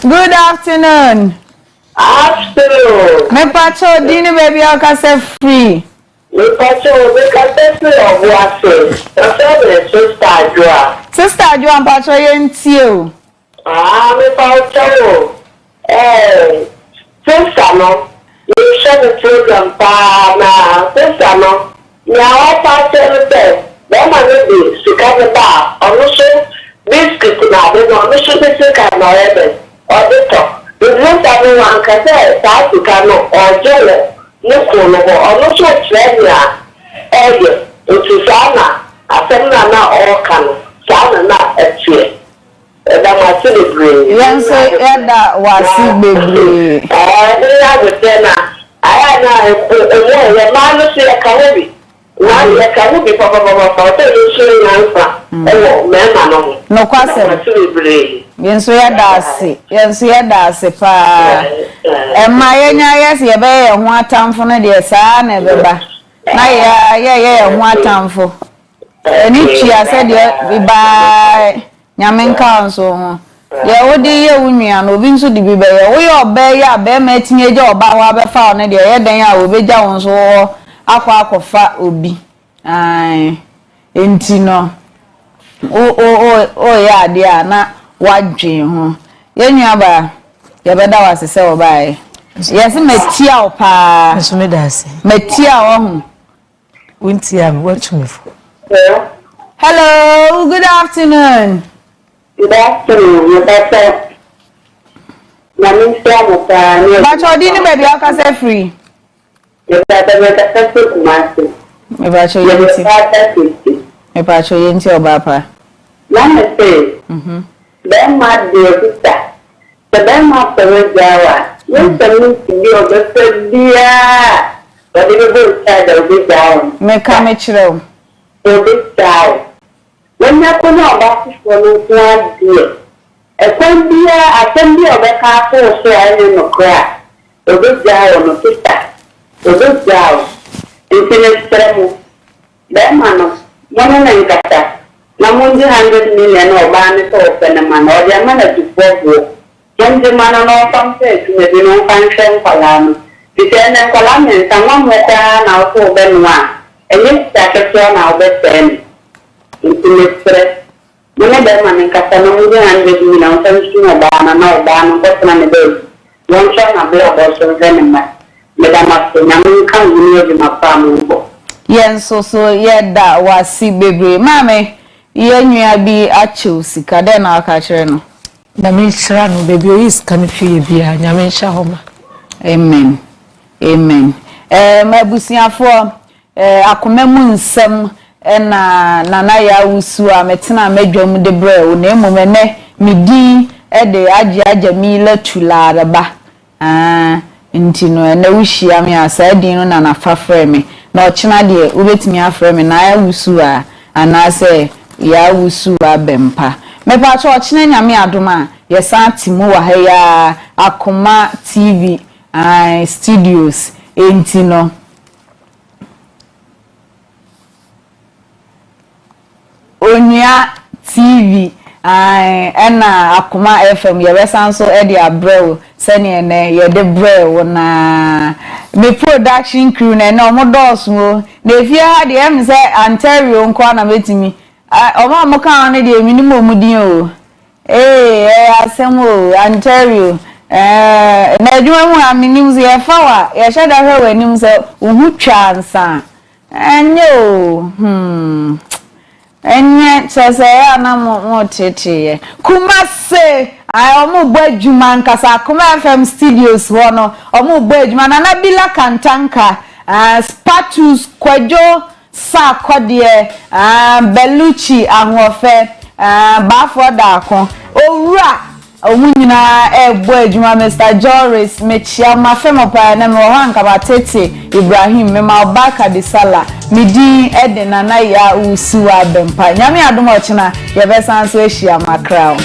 S1: good afternoon me pacho dini baby akase free
S11: me pacho me kase free Owusuaa
S1: sister Joa pacho ye ntie o
S11: me pacho sister no you share the program pa na sister no ya wa pa tell them dem ma no be sika ba onu so biscuit na be no onu so be sika na ebe auditor the most everyone can say that sika no ojele no ko no onu so trenia eye otu sana asem na okan sana na etie da ma celebrate
S1: yan say eda wasi bebre
S11: ya gotena aya na ya ma no se ka hobi na ya ka hobi papa to so nyanfa me ma
S1: no kwase
S11: celebrate
S1: yan so ya da ase pa ma yenya yes ye be ye ho atamfo no de saa na beba na ye ho atamfo eni tia se de bye nyamenka nso ho ye wodi ye wunua no obi nso di bi be ye wo ye oba ya be ma tinye je oba ho abefa no de ye den ya obeja won so akwafa obi ai enti no o ya de ana wadwen ho ye nua ba ye beda wase se oba ye yes metia o pa
S7: so me dase
S1: metia o ho
S7: wuntia me watchme fo
S1: hello good afternoon.
S11: Good afternoon, Rebecca.
S1: Bacho dini baby akase free.
S11: Me
S1: bacho yenti. Me bacho yenti obapa.
S11: Let me say. Then my dear sister. The then my parents jawa. You tell to be of the dear. But it will say they'll be down.
S1: Me come chiro.
S11: They'll be down. When you come about for no dear. A quantia, a quantia of a car for so I don't cry. The good down, no sister. The good down. Infinite tremor. That man, one and kata. Namun 100 million or ban so open a man or the man to forward. When the man on some says, maybe no function for lam. The ten and column and someone with now for Benoit. And this started now best friend. Infinite stress. Mene da man kasa no mu an be mi na so su na ba na na ba no ko na ne be won sha na be o so ze ne ma Madam Nyame kan wuni de mapamu bo.
S1: Yen so yeda wasi bebre. Mame ye nua bi achew sika de na aka kire no.
S7: Na me chira no baby o is kan fi bia Nyame hya homa.
S1: Amen. Amen. Mabusiafo Akoma mu Nsem na nana ya Owusuaa metena medwam de bre o na emomene midi de agya mi latula araba nti no na wuhia me asa din no na nafafre me na ochina de ubetimi afre me na ya Owusuaa anase ya Owusuaa Bempah mepa cho ochina nyame adoma yesa timu wa ha ya Akoma TV studios enti no Onya TV ena Akoma FM yebesa nso e de abrel sene ne ye de brel na me production crew na omodos mo na efia de em se Ontario nko na metimi omo amoka na de minimum omudin o asem o Ontario na adwuma mu aminim ze ye fawa ye sheda hwe wanim se ohu twa nsa enyo enye chese ya na mo tete Kumase omo gbo adwuma nkasa Akoma FM studios ho no omo gbo adwuma na bila kantanka Spatus Kwajo Sakode Beluchi ahofe bafo dako owura omunyina egbo adwuma Mr Joris mechia mafemo pa na me ho anka tete Ibrahim me ma obaka de sala midi ede nana ya Owusuaa Bempah nyame adom ochina yebesa nso ehia makra